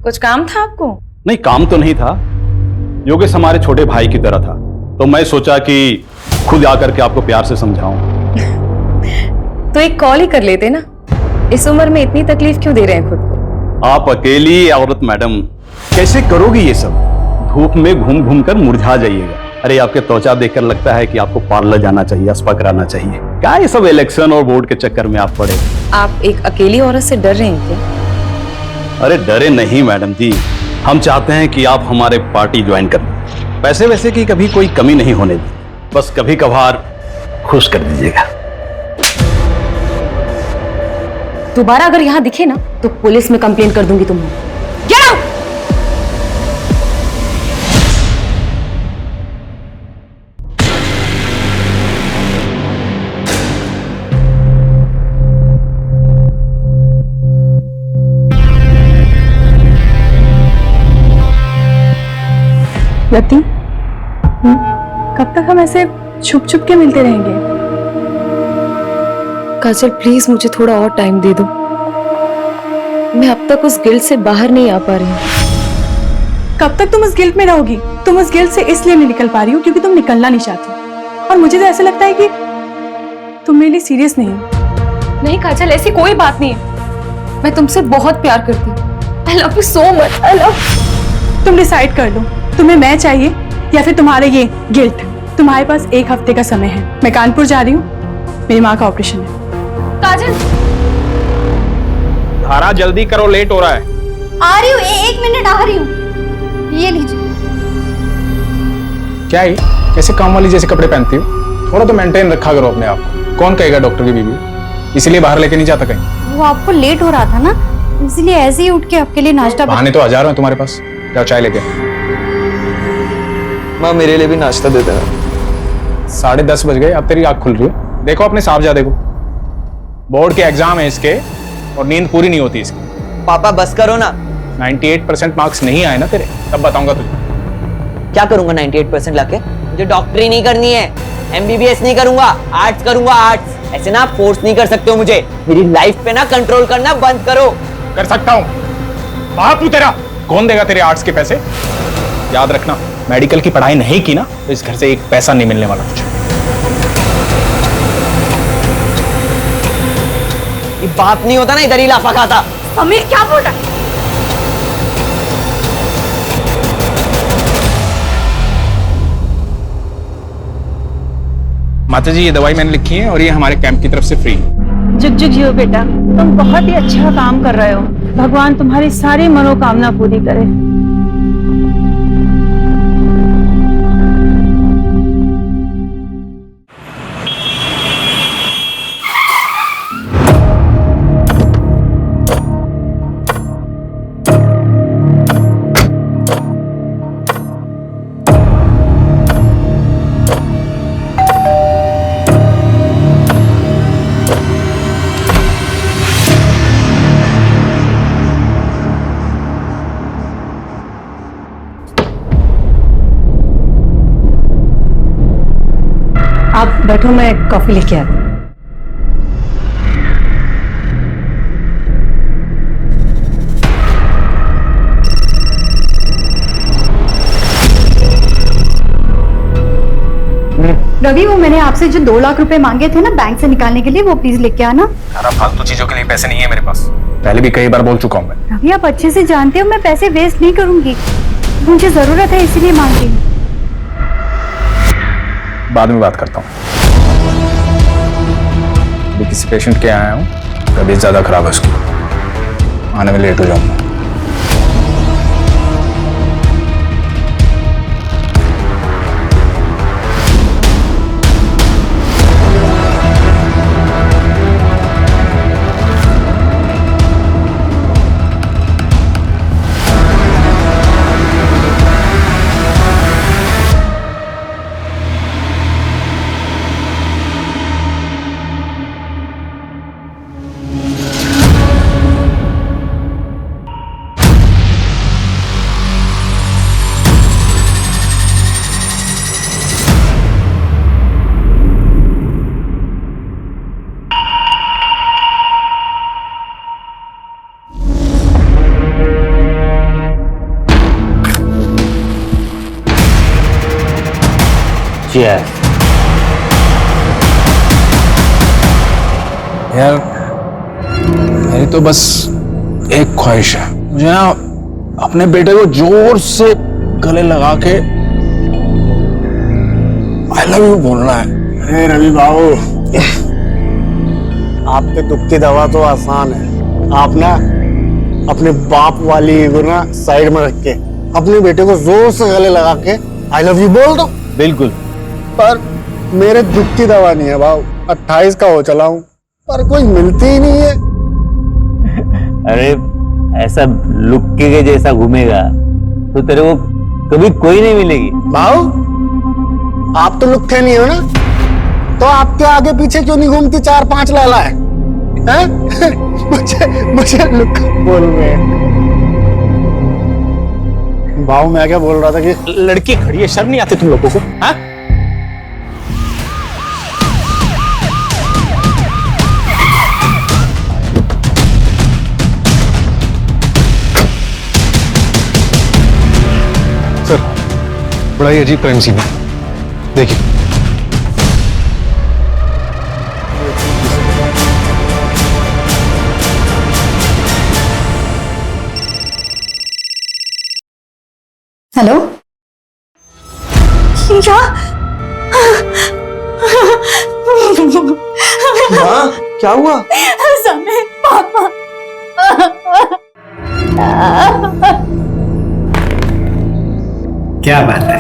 कुछ काम था आपको? नहीं, काम तो नहीं था। योगेश हमारे छोटे भाई की तरह था, तो मैं सोचा कि खुद आकर के आपको प्यार से समझाऊं। तो एक कॉल ही कर लेते ना, इस उम्र में इतनी तकलीफ क्यों दे रहे हैं खुद को? आप अकेली औरत मैडम, कैसे करोगी ये सब? धूप में घूम घूम कर मुरझा जाइएगा। अरे आपके त्वचा देखकर लगता है कि आपको पार्लर जाना चाहिए, स्पा कराना चाहिए। क्या ये सब इलेक्शन और वोट के चक्कर में आप पड़े? आप एक अकेली औरत से डर रहे हैं क्या? अरे डरे नहीं मैडम जी, हम चाहते हैं कि आप हमारे पार्टी ज्वाइन कर लें। पैसे वैसे की कभी कोई कमी नहीं होने दी, बस कभी कभार खुश कर दीजिएगा। दोबारा अगर यहाँ दिखे ना तो पुलिस में कंप्लेन कर दूंगी तुम्हें। Get out! लती, कब तक हम ऐसे छुप छुप के मिलते रहेंगे? काजल प्लीज मुझे थोड़ा और टाइम दे दो। मैं अब तक उस गिल्ट से बाहर नहीं आ पा रही हूँ। कब तक तुम उस गिल्ट में रहोगी? तुम उस गिल्ट से इसलिए नहीं निकल पा रही हो क्योंकि तुम निकलना नहीं चाहती, और मुझे तो ऐसा लगता है कि तुम मेरे लिए सीरियस नहीं हो। नहीं काजल, ऐसी कोई बात नहीं है। मैं तुमसे बहुत प्यार करती हूँ। I love you so much. I love you. तुम डिसाइड कर लो, तुम्हें मैं चाहिए या फिर तुम्हारे ये गिल्ट। तुम्हारे पास 1 हफ्ते का समय है। मैं कानपुर जा रही हूँ, मेरी माँ का ऑपरेशन है। काजल, धारा जल्दी करो, लेट हो रहा है। आ रही हूँ, 1 मिनट आ रही हूँ। ये लीजिए। क्या है, कैसे काम वाली जैसे कपड़े पहनती हो? थोड़ा तो मेंटेन रखा करो अपने आप को। कौन कहेगा डॉक्टर की बीवी, इसलिए बाहर लेके नहीं जाता कहीं। वो आपको लेट हो रहा था ना, इसलिए ऐसे ही उठ के आपके लिए नाश्ता बहाने तो हजारों हैं तुम्हारे पास। जाओ चाय लेके। माँ मेरे लिए भी नाश्ता दे देना। 10:30 बज गए, अब तेरी आँख खुल रही है। देखो अपने साहबजादे को, बोर्ड के एग्जाम है इसके और नींद पूरी नहीं होती इसकी। पापा बस करो ना। 98% मार्क्स नहीं आए ना तेरे, तब बताऊंगा तुझे। क्या करूंगा 98% लाके? मुझे डॉक्टरी नहीं करनी है, MBBS नहीं करूंगा, आर्ट्स करूंगा। आर्ट्स ऐसे ना फोर्स नहीं कर सकते हो मुझे। मेरी लाइफ पे ना कंट्रोल करना बंद करो। कर सकता हूँ, बाप तू तेरा। कौन देगा तेरे आर्ट्स के पैसे? याद रखना, मेडिकल की पढ़ाई नहीं की ना तो इस घर से 1 पैसा नहीं मिलने वाला तुझे। ये बाप नहीं होता ना इधर ही लाफा खाता। अमीर क्या बोल रहा है? माता जी ये दवाई मैंने लिखी है और ये हमारे कैंप की तरफ से फ्री है। जुग जुग जियो बेटा, तुम बहुत ही अच्छा काम कर रहे हो। भगवान तुम्हारी सारी मनोकामना पूरी करे। आप बैठो, मैं कॉफी लेके आती हूँ। रवि, वो मैंने आपसे जो 2 लाख रुपए मांगे थे ना बैंक से निकालने के लिए, वो प्लीज लेके आना। यार फालतू चीजों के लिए पैसे नहीं है मेरे पास, पहले भी कई बार बोल चुका हूँ मैं। रवि, आप अच्छे से जानते हो मैं पैसे वेस्ट नहीं करूंगी, मुझे जरूरत है इसीलिए मांग रही हूँ। बाद में बात करता हूँ। अभी किसी पेशेंट के आया हूँ, तबीयत ज्यादा खराब है उसकी, आने में लेट हो जाऊंगा। जय। यार मेरी तो बस एक ख्वाहिश है, मुझे ना अपने बेटे को जोर से गले लगा के आई लव यू बोलना है। अरे रवि बाबू, आपके दुख की दवा तो आसान है। आप ना अपने बाप वाली ईगो ना साइड में रख के अपने बेटे को जोर से गले लगा के आई लव यू बोल दो। बिल्कुल। पर मेरे दुख की दवा नहीं है भाव, 28 का हो चला हूं पर कोई मिलती ही नहीं है। अरे ऐसा लुक्के के जैसा घूमेगा तो तेरे को कभी कोई नहीं मिलेगी। भाव, आप तो लुक्के नहीं हो ना, तो आपके आगे पीछे क्यों नहीं घूमती 4-5 लाला है? मुझे लुक्का बोल रहे हैं। भाव, मैं क्या बोल रहा था कि लड़की खड़ी है, शर्म नहीं आती तुम लोगों को? हाँ? सर, बड़ा ही अजीब क्राइम सीन है, देखिए। हेलो, माँ, क्या हुआ? समय पापा। क्या बात है?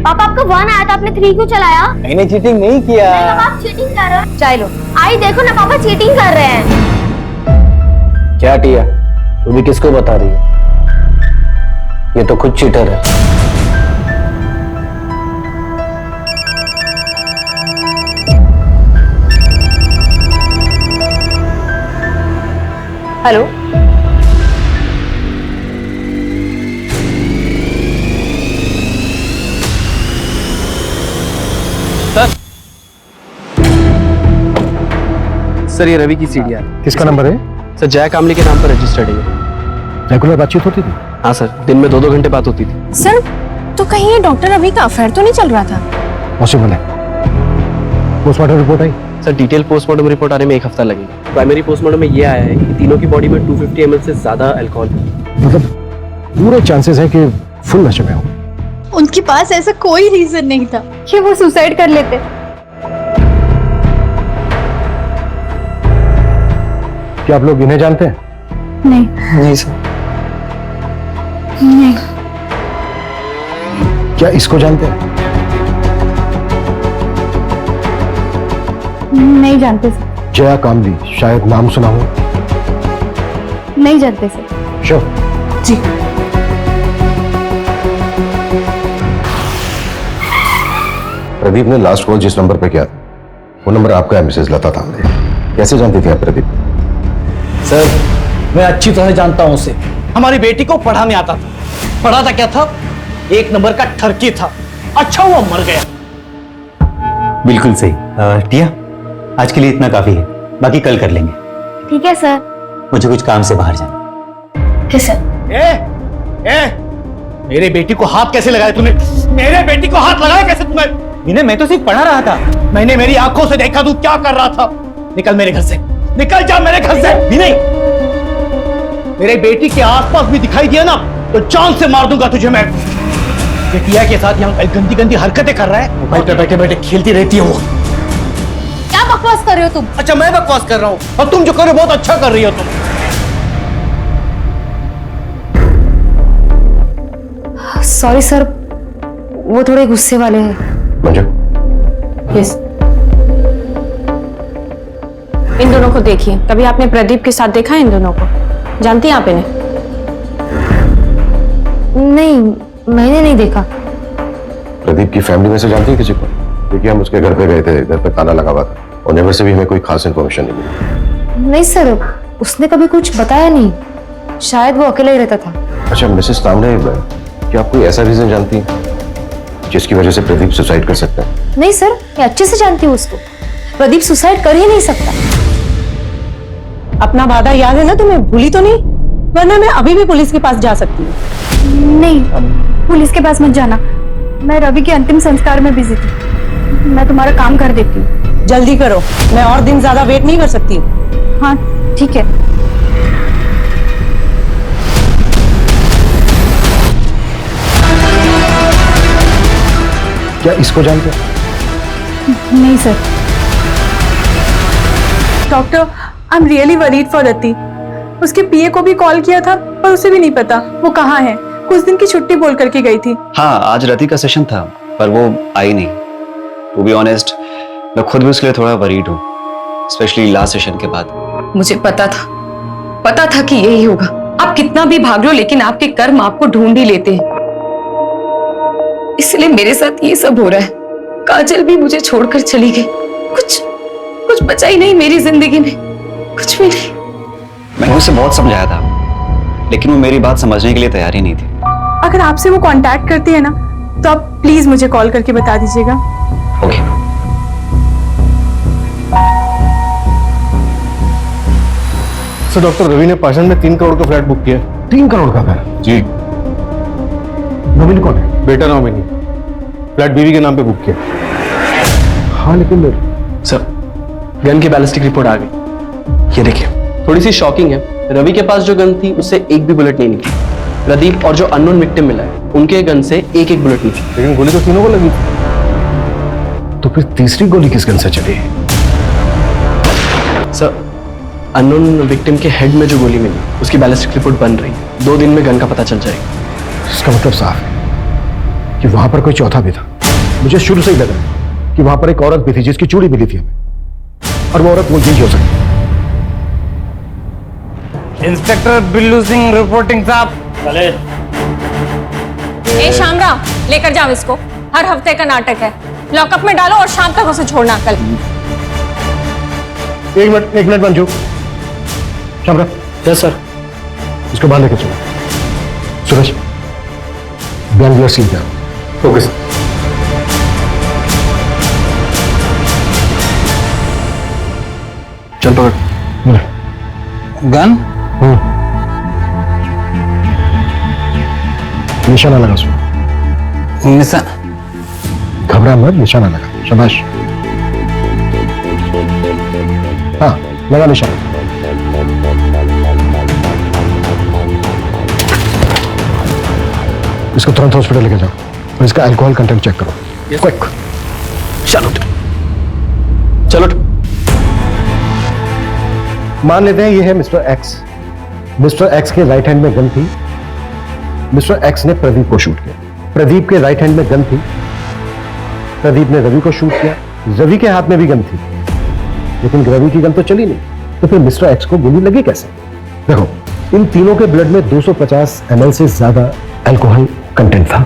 पापा, आपका 1 आया था, आपने 3 क्यों चलाया? मैंने चीटिंग नहीं किया। आप चीटिंग कर रहे हो। चलो, आई देखो ना पापा, चीटिंग कर रहे हैं। क्या टिया, तू भी किसको बता रही है? ये तो खुद चीटर है। हेलो, सर ये रवि की सीढ़ियाँ। किसका नंबर है? सर जया कामली के नाम पर रजिस्टर्ड है। रेगुलर बातचीत होती थी? हाँ सर, दिन में 2-2 घंटे बात होती थी। सर, तो कहीं ये डॉक्टर रवि का अफेयर तो नहीं चल रहा था? पॉसिबल है। पोस्टमार्टम रिपोर्ट आई? सर डिटेल पोस्टमार्टम रिपोर्ट आने में 1 हफ्ता लगेगा। प्राइमरी पोस्टमार्टम में ये आया है कि तीनों की बॉडी में 250 ml से ज्यादा अल्कोहल है। मतलब पूरे चांसेस हैं कि फुल नशे में हो। उनके पास ऐसा कोई रीजन नहीं था कि वो सुसाइड कर लेते। क्या आप लोग इन्हें जानते हैं? नहीं। नहीं सर। नहीं। क्या इसको जानते हैं? नहीं जानते सर। जया कामली, शायद नाम सुना हो? नहीं जानते सर। श्योर? जी। प्रदीप ने लास्ट कॉल जिस नंबर पे किया था वो नंबर आपका है, मिसेज लता तांबे। कैसे जानती थी आप प्रदीप? सर, मैं अच्छी तरह जानता हूं उसे। हमारी बेटी को पढ़ाने आता था। पढ़ाता क्या था? 1 नंबर का ठरकी था। अच्छा हुआ मर गया। बिल्कुल सही। टिया, आज के लिए इतना काफी है, बाकी कल कर लेंगे। ठीक है सर। मुझे कुछ काम से बाहर जाना। ठीक सर। मेरे बेटी को हाथ कैसे लगाया तूने? मेरे बेटी को हाथ लगाया कैसे तूने? विनय, मैं तो सिर्फ पढ़ा रहा था। मैंने मेरी आंखों से देखा तू क्या कर रहा था। निकल मेरे घर से, निकल जा मेरे घर से। विनय, मेरे बेटी के आसपास भी दिखाई दिया ना तो जान से मार दूंगा तुझे मैं। ये टिया के साथ यहाँ गंदी गंदी हरकतें कर रहा है। मोबाइल पे बैठे बैठे खेलती रहती है वो। क्या बकवास कर रहे हो तुम? अच्छा, मैं बकवास कर रहा हूँ और तुम जो कर रहे हो बहुत अच्छा कर रही हो तुम। सॉरी सर, वो थोड़े गुस्से वाले हैं। मंजू, यस। इन दोनों को देखिए, कभी आपने प्रदीप के साथ देखा है इन दोनों को? जानती हैं आप इन्हें? नहीं, मैंने नहीं देखा। प्रदीप की फैमिली में से जानती है किसी को? क्योंकि हम उसके घर पे गए थे, घर पे ताला लगा हुआ था और नेबर से भी हमें कोई खास इन्फॉर्मेशन नहीं मिली। नहीं सर, उसने कभी कुछ बताया नहीं, शायद वो अकेला ही रहता था। अच्छा मिसेस तांबे, क्या आप कोई ऐसा रीजन जानती हैं जिसकी वजह से प्रदीप सुसाइड कर सकता है? नहीं सर, मैं अच्छे से जानती हूँ उसको। प्रदीप सुसाइड कर ही नहीं सकता। अपना वादा याद है ना तुम्हें? भूली तो नहीं? वरना मैं अभी भी पुलिस के पास जा सकती हूँ। नहीं, पुलिस के पास मत जाना। मैं रवि के अंतिम संस्कार में बिजी थी। मैं तुम्हारा काम कर देती हूँ। जल्दी करो, मैं और दिन ज्यादा वेट नहीं कर सकती हूँ। हाँ ठीक है। क्या इसको जानते? नहीं sir. Doctor, I am really worried for Rati. उसके पीए को भी कॉल किया था पर उसे भी नहीं पता वो कहाँ है। कुछ दिन की छुट्टी बोल करके गई थी। हाँ, आज रति का सेशन था पर वो आई नहीं। टू बी ऑनेस्ट, मैं खुद भी उसके लिए थोड़ा वरीड हूँ, स्पेशली लास्ट सेशन के बाद। मुझे पता था कि यही होगा। आप कितना भी भाग लो लेकिन आपके कर्म आपको ढूंढ ही लेते हैं। इसलिए मेरे साथ ये सब हो रहा है। काजल भी मुझे छोड़कर चली गई। कुछ बचा ही नहीं मेरी जिंदगी में, कुछ भी नहीं। मैंने उसे बहुत समझाया था लेकिन वो मेरी बात समझने के लिए तैयार ही नहीं थी। अगर आपसे वो कांटेक्ट करती है ना तो आप प्लीज मुझे कॉल करके बता दीजिएगा। ओके। सर, डॉक्टर रवि ने पाषाण में 3 करोड़ का फ्लैट बुक किया। 3 करोड़ का फ्लैट? जी। नॉमिनी कौन है? बेटा नॉमिनी। फ्लैट बीवी के नाम पे बुक किया। हाँ लेकिन सर, गन की बैलिस्टिक रिपोर्ट आ गई। ये देखिए, थोड़ी सी शॉकिंग है। रवि के पास जो गन थी उससे एक भी बुलेट नहीं निकली। प्रदीप और जो अननोन विक्टिम मिला है उनके गन से एक बुलेट निकली। लेकिन गोली तो तीनों को लगी। तो फिर तीसरी गोली किस गन से चली? सर, अननोन विक्टिम के हेड में जो गोली मिली उसकी बैलिस्टिक रिपोर्ट बन रही है। 2 दिन में गन का पता चल जाएगा। इसका मतलब साफ है कि वहां पर कोई चौथा भी था। मुझे शुरू से ही लगा कि वहां पर एक औरत भी थी जिसकी चूड़ी मिली थी हमें, और वो औरत वो यही हो सकती। इंस्पेक्टर बिल्लू सिंह रिपोर्टिंग साहब। चले। ए शामराव, लेकर जाओ इसको। हर हफ्ते का नाटक है। लॉकअप में डालो और शाम तक उसे छोड़ना। कल 1 minute Manju. Shamrao. Yes sir. इसको बाहर लेकर चलो। सुरेश, गन गियर सील करो। Okay sir. चल पकड़। गन? निशाना लगा उसमें। निशाना? घबरा मत, निशाना लगा। शाबाश। हाँ, लगा निशाना। इसको तुरंत हॉस्पिटल लेके जाओ और इसका अल्कोहल कंटेंट चेक करो। क्विक। चलो चलो। मान लेते हैं ये है मिस्टर एक्स। मिस्टर एक्स के राइट हैंड में गन थी। मिस्टर एक्स ने प्रदीप को शूट किया। प्रदीप के राइट हैंड में गन थी। प्रदीप ने रवि को शूट किया। रवि के हाथ में भी गन थी लेकिन रवि की गन तो चली नहीं। तो फिर मिस्टर एक्स को गोली लगी कैसे? देखो, इन तीनों के ब्लड में 250 ml से ज्यादा अल्कोहल कंटेंट था।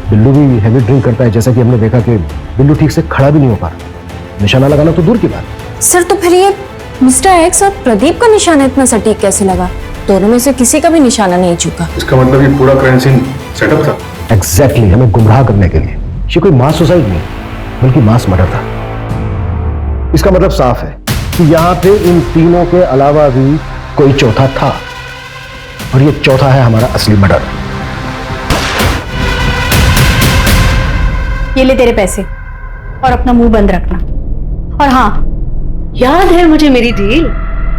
बिल्लू भी हैवी ड्रिंक करता है, जैसा कि हमने देखा कि बिल्लू ठीक से खड़ा भी नहीं हो पा रहा। निशाना लगाना तो दूर की बात। सर, तो फिर ये मिस्टर एक्स और प्रदीप का निशाना इतना सटीक कैसे लगा? दोनों में से किसी का भी निशाना नहीं चुका। इसका मतलब ये पूरा क्राइम सीन सेटअप था। एग्जैक्टली, हमें गुमराह करने के लिए। ये कोई मास सुसाइड नहीं बल्कि मास मर्डर था। इसका मतलब साफ है कि यहाँ पे इन तीनों के अलावा भी कोई चौथा था और ये चौथा है हमारा असली मर्डर। ये ले तेरे पैसे और अपना मुंह बंद रखना। और हाँ, याद है मुझे मेरी डील।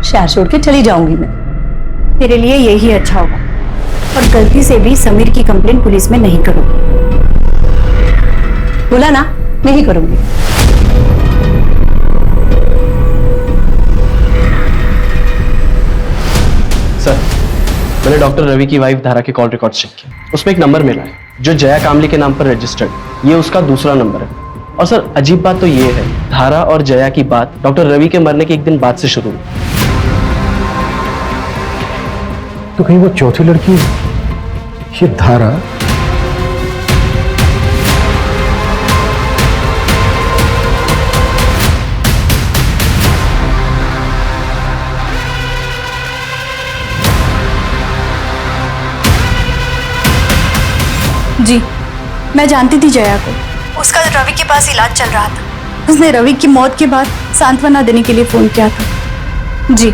शहर छोड़ के चली जाऊंगी मैं। तेरे लिए यही अच्छा होगा। और गलती से भी समीर की कंप्लेंट पुलिस में नहीं करूंगी। बोला ना, नहीं करूंगी। सर, मैंने डॉक्टर रवि की वाइफ धारा के कॉल रिकॉर्ड चेक किया। उसमें एक नंबर मिला है जो जया कामली के नाम पर रजिस्टर्ड। ये उसका दूसरा नंबर है। और सर, अजीब बात तो ये है, धारा और जया की बात डॉक्टर रवि के मरने के एक दिन बाद से शुरू हुई। तो कहीं वो चौथी लड़की ये धारा? जी, मैं जानती थी जया को। उसका रवि के पास इलाज चल रहा था। उसने रवि की मौत के बाद सांत्वना देने के लिए फोन किया था। जी।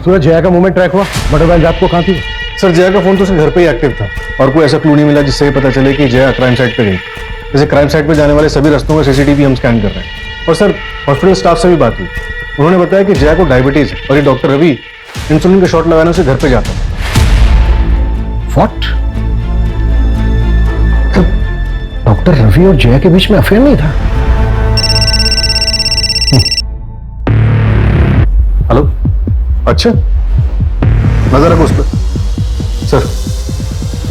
सूरज, जया का मूवमेंट ट्रैक हुआ? मर्डर वैन रात को कहाँ थी? सर जया का फोन तो सिर्फ घर पे ही एक्टिव था और कोई ऐसा क्लू नहीं मिला जिससे ये पता चले कि जया क्राइम साइट पे गई। जैसे क्राइम साइट पे जाने वाले सभी रास्तों का सीसीटीवी हम स्कैन कर रहे हैं। और सर हॉस्पिटल स्टाफ से भी बात हुई, उन्होंने बताया कि जया को डायबिटीज है और ये डॉक्टर रवि इंसुलिन का शॉट लगाने से घर पे जाता है। व्हाट? डॉक्टर रवि और जया के बीच में अफेयर नहीं था? हेलो, अच्छा नजर रखो उस पर। सर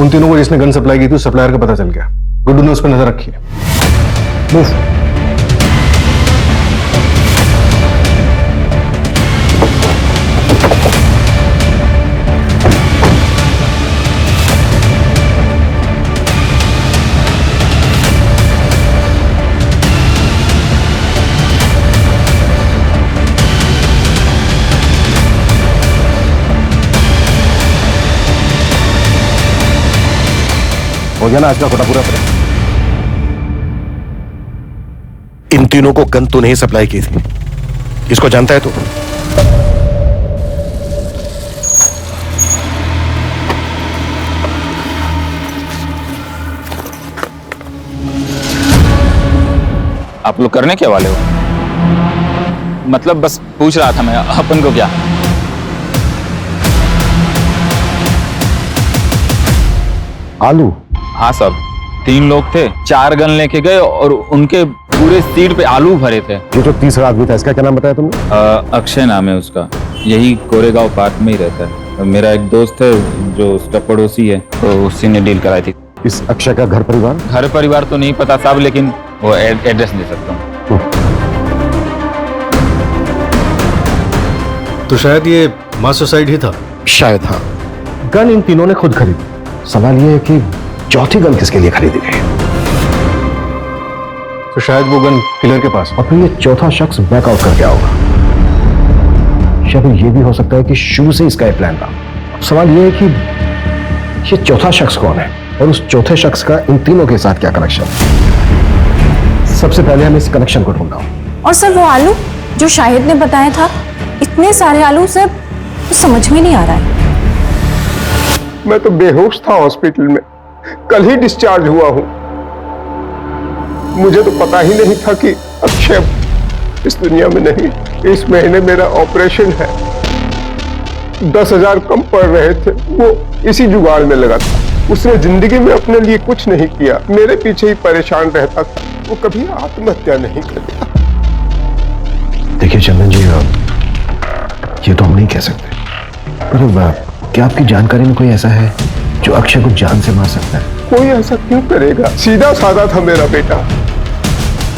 उन तीनों को जिसने गन सप्लाई की थी उस सप्लायर का पता चल गया। गुड्डू ने उस पर नजर रखी है। मूव। हो गया ना आज का कोटा पूरा? इन तीनों को गन तूने ही सप्लाई की थी, इसको जानता है तू? आप लोग करने क्या वाले हो? मतलब बस पूछ रहा था मैं, अपन को क्या? आलू? हाँ सर, 3 लोग थे, 4 गन लेके गए और उनके पूरे सीट पे आलू भरे थे। ये जो तीसरा आदमी था, इसका क्या नाम बताया तुमने? अक्षय नाम है उसका, यही कोरेगांव पार्क में ही रहता है। मेरा एक दोस्त है जो उसका पड़ोसी है, तो उसी ने डील कराई थी। इस अक्षय का घर परिवार? घर परिवार तो नहीं पता साहब, लेकिन वो एड्रेस दे सकता हूँ। तो शायद ये मास सुसाइड ही था। शायद हाँ। गन इन तीनों ने खुद खरीदी। सवाल यह है कि चौथी गन किसके लिए खरीदी गई? तो शायद वो गन किलर के पास। और फिर ये चौथा शख्स बैकआउट कर गया होगा। शायद ये भी हो सकता है कि शुरू से इसका प्लान था। अब सवाल यह है कि ये चौथा शख्स कौन है और उस चौथे शख्स का इन तीनों के साथ क्या कनेक्शन? सबसे पहले हम इस कनेक्शन को ढूंढना। और सर वो आलू जो शाहिद ने बताया था, इतने सारे आलू सर, समझ में नहीं आ रहा है। मैं तो बेहोश था हॉस्पिटल में, कल ही डिस्चार्ज हुआ हूं। मुझे तो पता ही नहीं था कि अक्षय इस दुनिया में नहीं। इस महीने मेरा ऑपरेशन है, 10,000 कम पड़ रहे थे, वो इसी जुगाड़ में लगा था। उसने जिंदगी में अपने लिए कुछ नहीं किया, मेरे पीछे ही परेशान रहता था। वो कभी आत्महत्या नहीं करता। देखिए चंदन जी, ये तो हम नहीं कह सकते, पर क्या आपकी जानकारी में कोई ऐसा है जो अक्षय को जान से मार सकता है? कोई ऐसा क्यों करेगा? सीधा साधा था मेरा बेटा,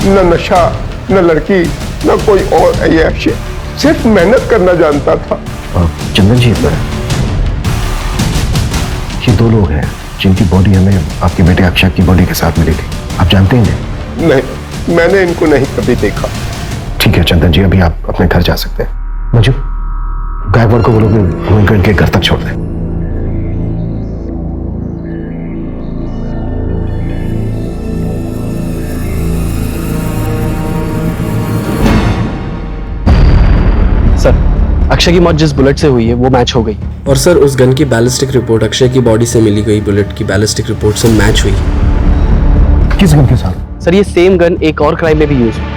न नशा, न लड़की, न कोई और ऐशे, सिर्फ मेहनत करना जानता था। चंदन जी, ये 2 लोग हैं जिनकी बॉडी हमें आपके बेटे अक्षय की बॉडी के साथ मिली थी। आप जानते हैं इन्हें? नहीं, मैंने इनको नहीं कभी देखा। ठीक है चंदन जी, अभी आप अपने घर जा सकते हैं। मंजू, गायकवाड़ को बोलो कि वो इनके घर तक छोड़ दें। सर, अक्षय की मौत जिस बुलेट से हुई है वो मैच हो गई। और सर उस गन की बैलिस्टिक रिपोर्ट अक्षय की बॉडी से मिली गई बुलेट की बैलिस्टिक रिपोर्ट से मैच हुई। किस गन के साथ? सर ये सेम गन एक और क्राइम में भी यूज हुई।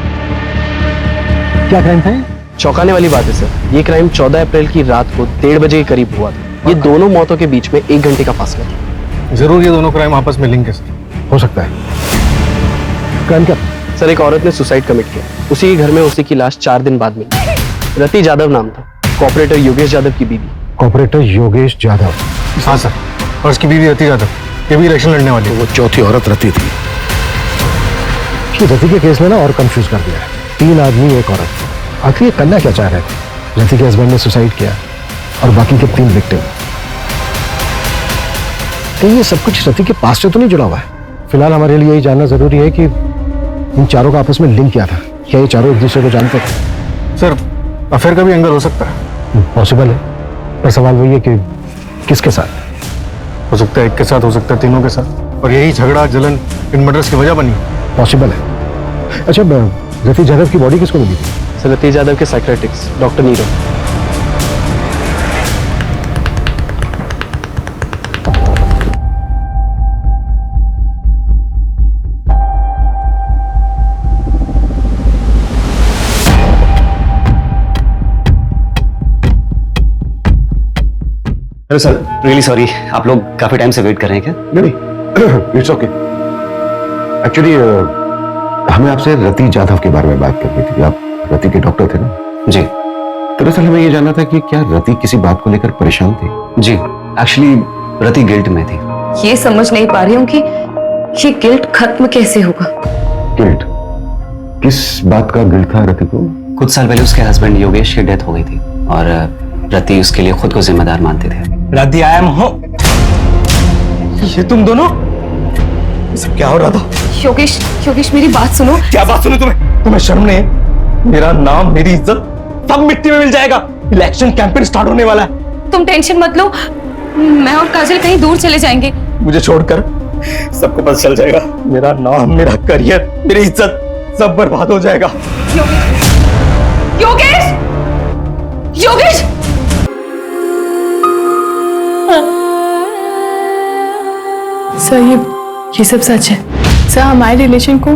क्या क्राइम था? चौंकाने वाली बात है सर, ये क्राइम 14 अप्रैल की रात को 1:30 बजे के करीब हुआ था। ये दोनों मौतों के बीच में 1 घंटे का फासला था। जरूर ये दोनों क्राइम आपस में लिंक है सर। हो सकता है। क्राइम क्या? सर एक औरत ने सुसाइड कमिट किया, उसी के घर में उसी की लाश 4 दिन बाद मिली। रति जादव नाम था, कॉपरेटर योगेश यादव की बीवी। कॉपरेटर योगेश यादव? हाँ सर, और उसकी बीवी रति यादव, ये भी इलेक्शन लड़ने वाली है। वो चौथी औरत रति थी। रति के केस में ना और कंफ्यूज कर दिया है। 3 आदमी, 1 औरत। आखिर ये करना क्या चाह रहे थे? रति के हस्बैंड ने सुसाइड किया और बाकी के 3 विक्टिम। तो ये सब कुछ रति के पास से तो नहीं जुड़ा हुआ है? फिलहाल हमारे लिए यही जानना जरूरी है कि इन चारों का आपस में लिंक क्या था। क्या ये चारों एक दूसरे को जानते थे? सर अफेयर का भी एंगल हो सकता है। पॉसिबल है, पर सवाल वही है कि किसके साथ? हो सकता है एक के साथ, हो सकता है तीनों के साथ, और यही झगड़ा जलन इन मर्डर्स की वजह बनी। पॉसिबल है। अच्छा, रति यादव की बॉडी किसको मिली थी? सर रति यादव के psychiatrist doctor Nirav. Hello sir, really sorry, आप लोग काफी टाइम से वेट कर रहे हैं क्या? नहीं, इट्स ओके। एक्चुअली हमें आपसे रति जाधव के बारे में बात करनी थी। आप रति के डॉक्टर थे ना? जी। दरअसल हमें ये जानना था कि क्या रति किसी बात को लेकर परेशान थी? जी, एक्चुअली रति गिल्ट में थी। ये समझ नहीं पा रही हूँ कि ये गिल्ट खत्म कैसे होगा। गिल्ट? किस बात का गिल्ट था रति को? कुछ साल पहले उसके हस्बैंड योगेश की डेथ हो गई थी और रति उसके लिए खुद को जिम्मेदार मानते थे। रति, आई एम होम। ये तुम दोनों? सब क्या हो रहा था? योगेश, योगेश मेरी बात सुनो। क्या बात सुनो तुम्हें शर्म नहीं है? मेरा नाम, मेरी इज्जत सब मिट्टी में मिल जाएगा। इलेक्शन कैंपेन स्टार्ट होने वाला है। तुम टेंशन मत लो, मैं और काजल कहीं दूर चले जाएंगे। मुझे छोड़कर सबको पता चल जाएगा। मेरा नाम, मेरा करियर, मेरी इज्जत सब बर्बाद हो जाएगा। योगेश, योगेश! सर ये सब सच है। सर हमारे रिलेशन को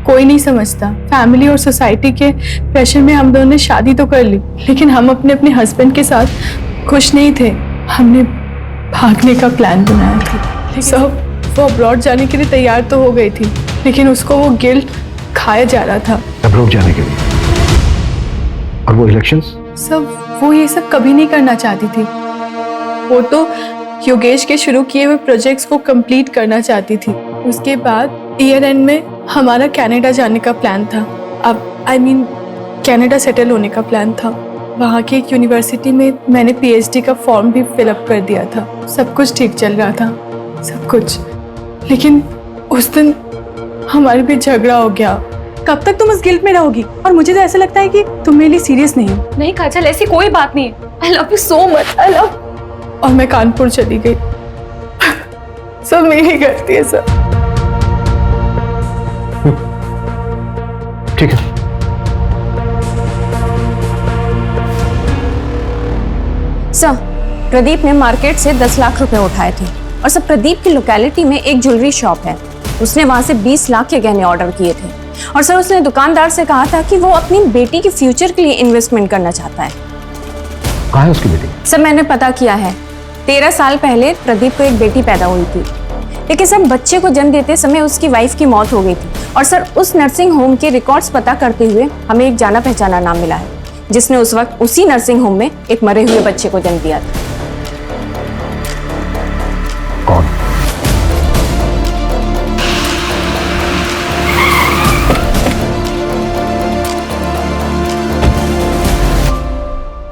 कोई नहीं समझता। फैमिली और सोसाइटी के प्रेशर में हम दोनों ने शादी तो कर ली, लेकिन हम अपने अपने हस्बैंड के साथ खुश नहीं थे। हमने भागने का प्लान बनाया था। सर वो अब्रॉड जाने के लिए तैयार तो हो गई थी, लेकिन उसको वो गिल्ट खाया जा रहा था। अब्रॉड जाने के लिए? और वो इलेक्शंस? सब वो ये सब कभी नहीं करना चाहती थी। वो तो योगेश के शुरू किए हुए प्रोजेक्ट्स को कंप्लीट करना चाहती थी। उसके बाद ईयर एंड में हमारा कनाडा जाने का प्लान था। अब कनाडा सेटल होने का प्लान था। वहाँ की एक यूनिवर्सिटी में मैंने पीएचडी का फॉर्म भी फिलअप कर दिया था। सब कुछ ठीक चल रहा था, सब कुछ। लेकिन उस दिन हमारे बीच झगड़ा हो गया। कब तक तुम उस गिल्ट में रहोगी? और मुझे तो ऐसा लगता है कि तुम मेरे लिए सीरियस नहीं हो। नहीं काजल, ऐसी कोई बात नहीं है। I love you so much, I love. और मैं कानपुर चली गई। सब मेरी गलती है सर। ठीक है। सर, प्रदीप ने मार्केट से 10 लाख रुपए उठाए थे और सर प्रदीप की लोकेलिटी में एक ज्वेलरी शॉप है, उसने वहां से 20 लाख के गहने ऑर्डर किए थे और सर उसने दुकानदार से कहा था कि वो अपनी बेटी के फ्यूचर के लिए इन्वेस्टमेंट करना चाहता है। कहाँ है उसकी बेटी? सर मैंने पता किया है, 13 साल पहले प्रदीप को एक बेटी पैदा हुई थी, लेकिन सर बच्चे को जन्म देते समय उसकी वाइफ की मौत हो गई थी और सर उस नर्सिंग होम के रिकॉर्ड्स पता करते हुए हमें एक जाना पहचाना नाम मिला है जिसने उस वक्त उसी नर्सिंग होम में एक मरे हुए बच्चे को जन्म दिया था। कौन?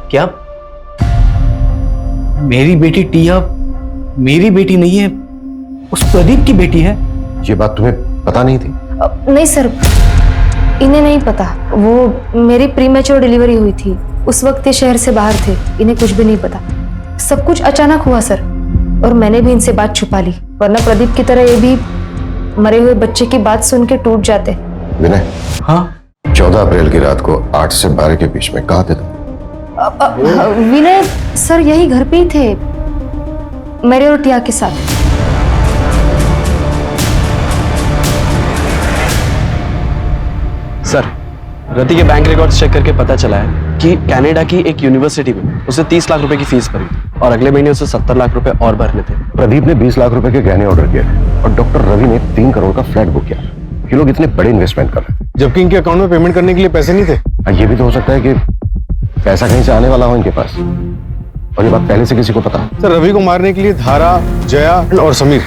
क्या मेरी बेटी टिया मेरी बेटी नहीं है, उस प्रदीप की बेटी है? ये बात तुम्हें पता नहीं थी? नहीं सर, इन्हें नहीं पता। वो मेरी प्रीमेच्योर डिलीवरी हुई थी, उस वक्त ये शहर से बाहर थे, इन्हें कुछ भी नहीं पता। सब कुछ अचानक हुआ सर, और मैंने भी इनसे बात छुपा ली, वरना प्रदीप की तरह ये भी मरे हुए बच्चे की बात सुन के टूट जाते। विनय, हाँ? 14 अप्रैल की रात को 8 से 12 के बीच में कहाँ थे तुम? विनय सर यही घर पे ही थे, मेरे और टिया के साथ। सर, रति के बैंक रिकॉर्ड्स चेक करके पता चला है कि कनाडा की एक यूनिवर्सिटी में उसे 30 लाख रुपए की फीस भरी थी और अगले महीने उसे 70 लाख रुपए और भरने थे। प्रदीप ने 20 लाख रुपए के गहने ऑर्डर किए थे और डॉक्टर रवि ने 3 करोड़ का फ्लैट बुक किया। ये लोग इतने बड़े इन्वेस्टमेंट कर रहे थे, जबकि इनके अकाउंट में पेमेंट करने के लिए पैसे नहीं थे। ये भी तो हो सकता है कि पैसा कहीं से आने वाला हो इनके पास, और ये बात पहले से किसी को पता है। सर रवि को मारने के लिए धारा, जया और समीर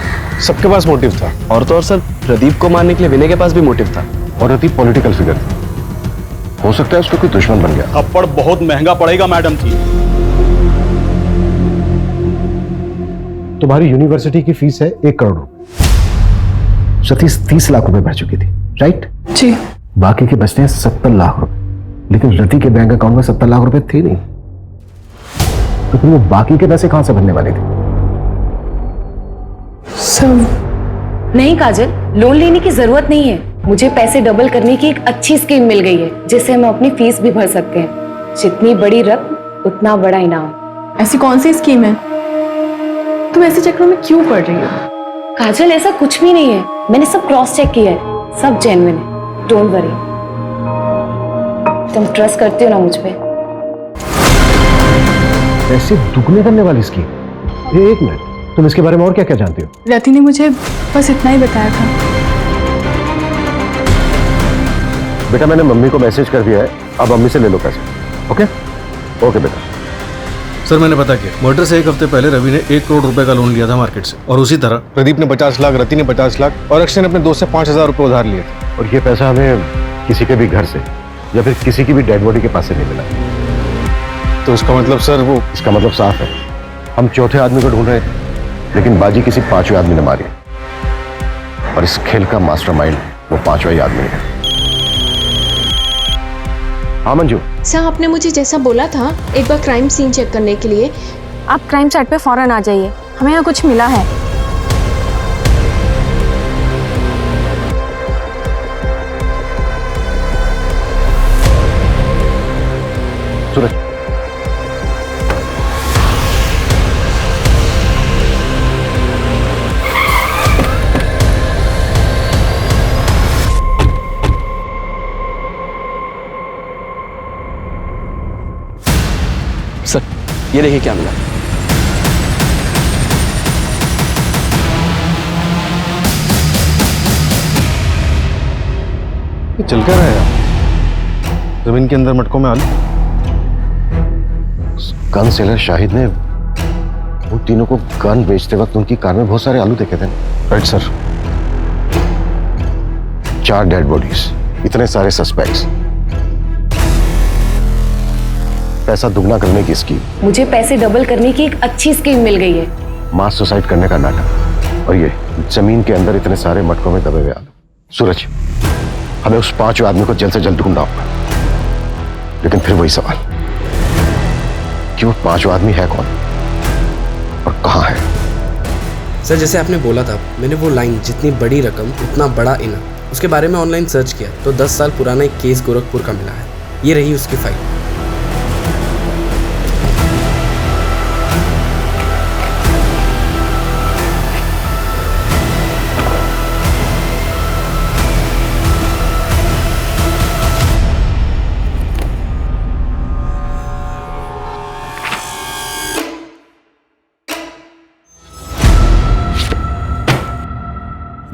सबके पास मोटिव था। और तो और सर, प्रदीप को मारने के लिए विनय के पास भी मोटिव था। और रति पॉलिटिकल फिगर थी, हो सकता है उसका कोई दुश्मन बन गया। थप्पड़ बहुत महंगा पड़ेगा मैडम जी। तुम्हारी यूनिवर्सिटी की फीस है 1 करोड़ रुपए, सतीश 30 लाख रुपए भर चुकी थी, राइट? जी। बाकी के बचते हैं 70 लाख रुपए, लेकिन रति के बैंक अकाउंट में 70 लाख रुपए थे नहीं, तो फिर वो बाकी के पैसे कहां से भरने वाले थे? नहीं काजल, लोन लेने की जरूरत नहीं है। मुझे पैसे डबल करने की एक अच्छी स्कीम मिल गई है, जिससे हम अपनी फीस भी भर सकते हैं। जितनी बड़ी रकम उतना बड़ा इनाम। ऐसी कौन सी स्कीम है? तुम ऐसे चक्रों में क्यों पड़ रही हो? काजल ऐसा कुछ भी नहीं है, मैंने सब क्रॉस चेक किया है, सब जेन्युइन है, डोंट वरी। तुम ट्रस्ट करते हो ना मुझ पे? पैसे दुगने करने वाली स्कीम? एक मिनट, तुम इसके बारे में और क्या क्या जानती हो? रति ने मुझे बस इतना ही बताया था। बेटा मैंने मम्मी को मैसेज कर दिया है, अब मम्मी से ले लो पैसे। ओके ओके बेटा। सर मैंने पता किया, मर्डर से एक हफ्ते पहले रवि ने 1 करोड़ रुपए का लोन लिया था मार्केट से, और उसी तरह प्रदीप ने 50 लाख, रति ने 50 लाख और अक्षय ने अपने दोस्त से 5,000 रुपए उधार लिए थे। और ये पैसा हमें किसी के भी घर से या फिर किसी की भी डेड बॉडी के पास से नहीं मिला। तो इसका मतलब सर वो, इसका मतलब साफ है, हम चौथे आदमी को ढूंढ रहे थे, लेकिन बाजी किसी पांचवें आदमी ने मारी, और इस खेल का मास्टरमाइंड वो पांचवा ही आदमी है। हाँ मंजू। सर आपने मुझे जैसा बोला था एक बार क्राइम सीन चेक करने के लिए, आप क्राइम साइट पे फौरन आ जाइए, हमें यहाँ कुछ मिला है। सूरज, सर ये देखिए क्या मिला। ये चल क्या रहा है यार? जमीन के अंदर मटकों में आलू। गन सेलर शाहिद ने वो तीनों को गन बेचते वक्त उनकी कार में बहुत सारे आलू देखे थे। Right sir. 4 डेड बॉडीज, इतने सारे सस्पेक्ट्स, पैसा दुगना करने की स्कीम। मुझे पैसे डबल करने की एक अच्छी स्कीम मिल गई है। मास सुसाइड करने का नाटक, और ये जमीन के अंदर इतने सारे मटकों में दबे हुए आलू। सूरज, हमें उस 5वें आदमी को जल्द से जल्द ढूंढना होगा, लेकिन फिर वही सवाल कि वो 5वां आदमी है कौन और कहां है? सर जैसे आपने बोला था, मैंने वो लाइन जितनी बड़ी रकम उतना बड़ा इनाम, उसके बारे में ऑनलाइन सर्च किया तो 10 साल पुराना एक केस गोरखपुर का मिला है। ये रही उसकी फाइल।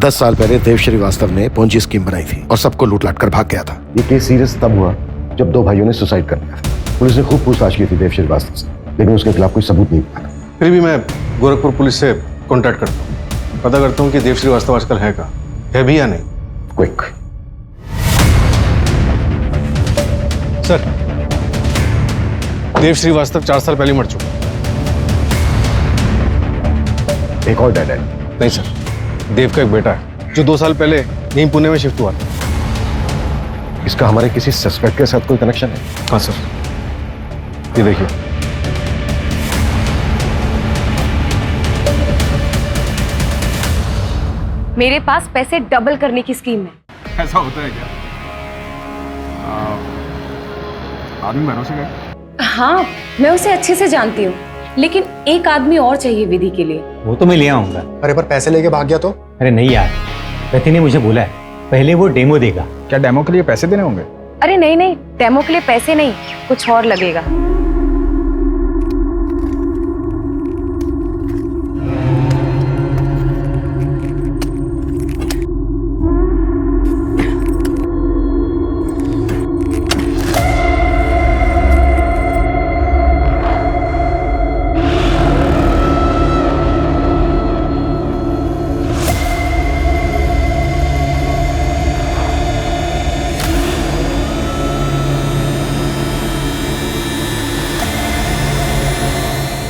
दस साल पहले देव श्रीवास्तव ने पोंजी स्कीम बनाई थी और सबको लूट लाट कर भाग गया था। ये केस सीरियस तब हुआ जब 2 भाइयों ने सुसाइड कर लिया था। पुलिस ने खूब पूछताछ की थी देव श्रीवास्तव से, लेकिन उसके खिलाफ कोई सबूत नहीं मिला। फिर भी मैं गोरखपुर पुलिस से कांटेक्ट करता हूँ, पता करता हूँ कि देव श्रीवास्तव आजकल है कहाँ, है भी या नहीं। क्विक। सर, देव श्रीवास्तव 4 साल पहले मर चुका। एक और डेड है? नहीं सर, देव का एक बेटा है जो 2 साल पहले यहीं पुणे में शिफ्ट हुआ था। इसका हमारे किसी सस्पेक्ट के साथ कोई कनेक्शन है? हाँ सर, ये देखिए। मेरे पास पैसे डबल करने की स्कीम है। ऐसा होता है क्या? आदमी भरोसे गए? हाँ, मैं उसे अच्छे से जानती हूँ, लेकिन एक आदमी और चाहिए विधि के लिए। वो तो मैं ले आऊंगा। अरे पर पैसे लेके भाग गया तो? अरे नहीं यार, रति ने मुझे बोला है पहले वो डेमो देगा। क्या डेमो के लिए पैसे देने होंगे? अरे नहीं नहीं, डेमो के लिए पैसे नहीं, कुछ और लगेगा।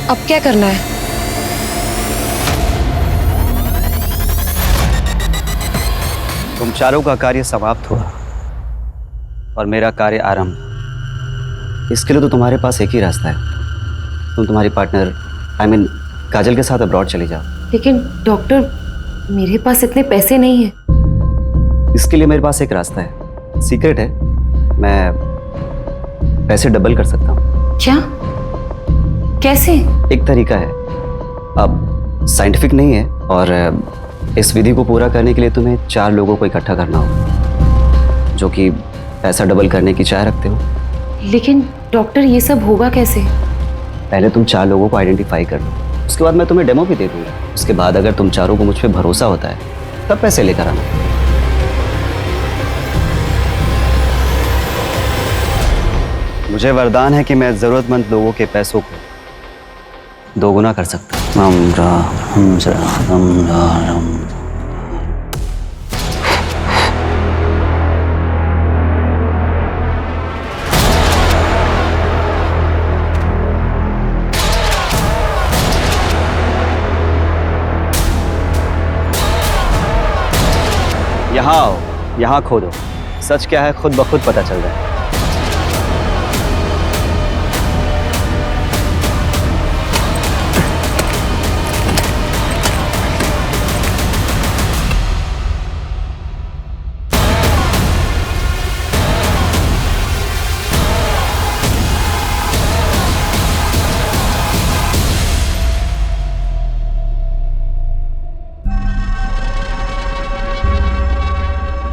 अब क्या करना है? तुम चारों का कार्य समाप्त हुआ और मेरा कार्य आरंभ। इसके लिए तो तुम्हारे पास एक ही रास्ता है, तुम तुम्हारी पार्टनर काजल के साथ अब्रॉड चली जाओ। लेकिन डॉक्टर, मेरे पास इतने पैसे नहीं हैं। इसके लिए मेरे पास एक रास्ता है, सीक्रेट है, मैं पैसे डबल कर सकता हूँ। क्या? कैसे? एक तरीका है, अब साइंटिफिक नहीं है, और इस विधि को पूरा करने के लिए तुम्हें 4 लोगों को इकट्ठा करना होगा जो कि पैसा डबल करने की चाह रखते हो। लेकिन डॉक्टर, ये सब होगा कैसे? पहले तुम 4 लोगों को आइडेंटिफाई कर लो, उसके बाद मैं तुम्हें डेमो भी दे दूंगा। उसके बाद अगर तुम चारों को मुझ पे भरोसा होता है तब पैसे लेकर आना। मुझे वरदान है कि मैं जरूरतमंद लोगों के पैसों को दोगुना कर सकता हूँ। यहाँ आओ, यहाँ खोदो, सच क्या है खुद ब खुद पता चल जाए।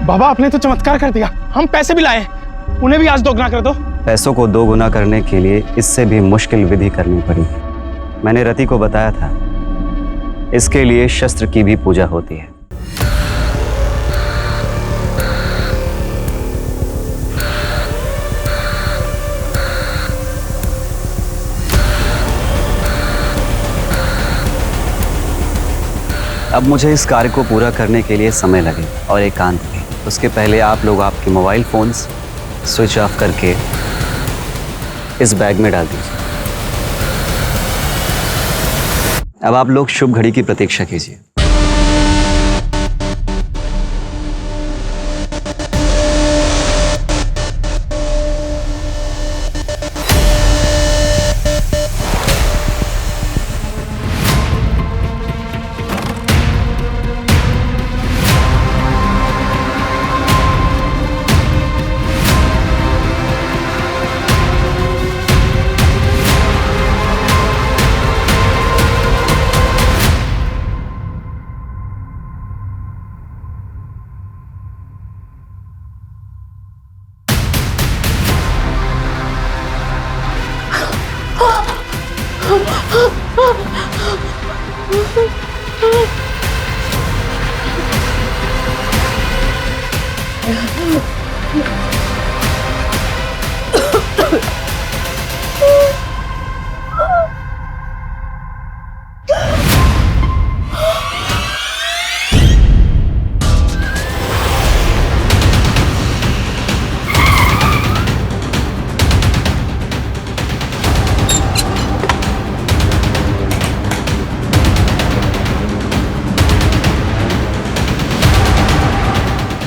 बाबा आपने तो चमत्कार कर दिया, हम पैसे भी लाए, उन्हें भी आज दोगुना कर दो। पैसों को दोगुना करने के लिए इससे भी मुश्किल विधि करनी पड़ी। मैंने रति को बताया था, इसके लिए शस्त्र की भी पूजा होती है। अब मुझे इस कार्य को पूरा करने के लिए समय लगे और एकांत भी। उसके पहले आप लोग आपके मोबाइल फोन्स स्विच ऑफ करके इस बैग में डाल दीजिए। अब आप लोग शुभ घड़ी की प्रतीक्षा कीजिए।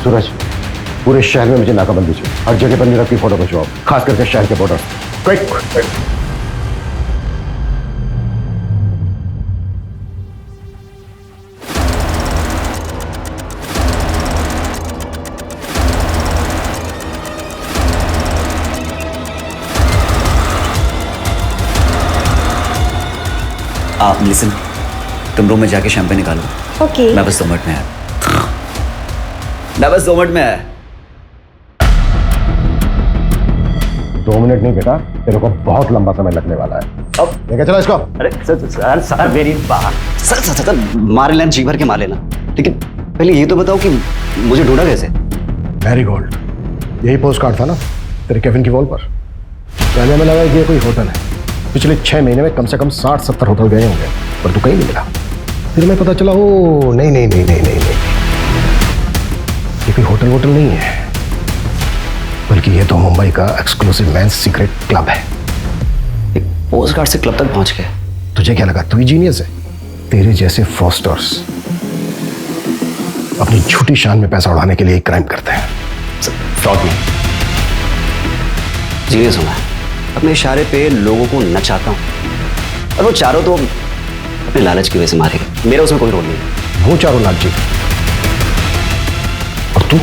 सूरज, पूरे शहर में मुझे नाकाबंदी चाहिए। हर जगह पर मेरा की फोटो खिंचवाओ, खास करके शहर के बॉर्डर। क्विक। आप लिसन, तुम रूम में जाके शैंपेन निकालो। ओके। मैं बस 2 मिनट में आया। मैं बस 2 मिनट में आया। 2 मिनट नहीं बेटा, तेरे को बहुत लंबा समय लगने वाला है। अब लेके चला इसको। अरे सर मेरी बात। सर मार लेना, जी भर के मार लेना, लेकिन पहले ये तो बताओ कि मुझे ढूंढा कैसे? मैरीगोल्ड, यही पोस्ट कार्ड था ना तेरे केबिन की वॉल पर। कहने में लगा कि ये कोई होटल है। पिछले 6 महीने में कम से कम 60-70 होटल गए होंगे, पर तू कहीं नहीं मिला। फिर मैं पता चला, ओ नहीं, ये कोई होटल वोटल नहीं है, बल्कि ये तो मुंबई का एक्सक्लूसिव मेंस सीक्रेट क्लब है। एक पोस्ट कार्ड से क्लब तक पहुंच गए। तुझे क्या लगा तू ही जीनियस है? तेरे जैसे फ्रॉस्टर्स अपनी झूठी शान में पैसा उड़ाने के लिए क्राइम करते हैं। फ्रॉड नहीं, जीनियस हूं मैं। अपने इशारे पे लोगों को नचाता हूं, और वो चारों तो अपने लालच की वजह से मारेगा। मेरा उसमें कोई रोल नहीं है। वो चारों लालची, और तू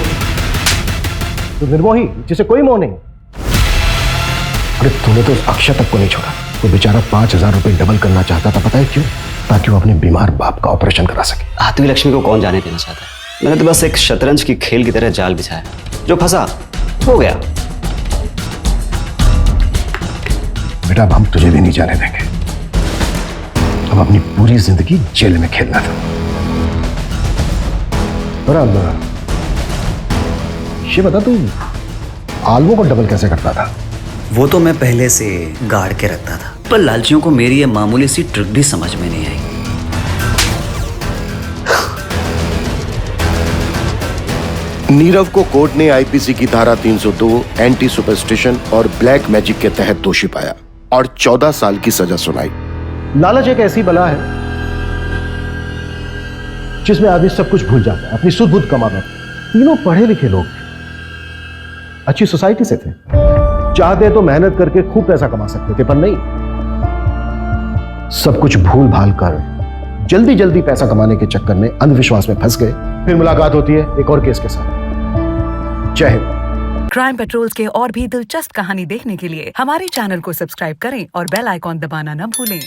निर्मोही जिसे कोई मोह नहीं। अरे तूने तो उस अक्षय तक को नहीं छोड़ा। वो बेचारा 5,000 रुपए डबल करना चाहता था, पता है क्यों? ताकि वो अपने बीमार बाप का ऑपरेशन करा सके। आत्मी लक्ष्मी को कौन जाने देना चाहता है? मैंने तो बस एक शतरंज की खेल की तरह जाल बिछाया, जो फंसा हो गया। बेटा अब हम तुझे भी नहीं जाने देंगे। अब अपनी पूरी जिंदगी जेल में खेलना था। और अब ये बता तू आलवों को डबल कैसे करता था? वो तो मैं पहले से गाड़ के रखता था, पर लालचियों को मेरी ये मामूली सी ट्रिक भी समझ में नहीं आई। नीरव को कोर्ट ने आईपीसी की धारा 302 एंटी सुपरस्टिशन और ब्लैक मैजिक के तहत दोषी पाया और 14 साल की सजा सुनाई। लालच एक ऐसी बला है जिसमें आदमी सब कुछ भूल जाता है, अपनी सुध बुध कमा बैठता है। तीनों पढ़े लिखे लोग अच्छी सोसाइटी से थे, चाहते तो मेहनत करके खूब पैसा कमा सकते थे, पर नहीं, सब कुछ भूल भाल कर जल्दी जल्दी पैसा कमाने के चक्कर में अंधविश्वास में फंस गए। फिर मुलाकात होती है एक और केस के साथ। जय हिंद। क्राइम पेट्रोल्स के और भी दिलचस्प कहानी देखने के लिए हमारे चैनल को सब्सक्राइब करें और बेल आइकॉन दबाना न भूलें।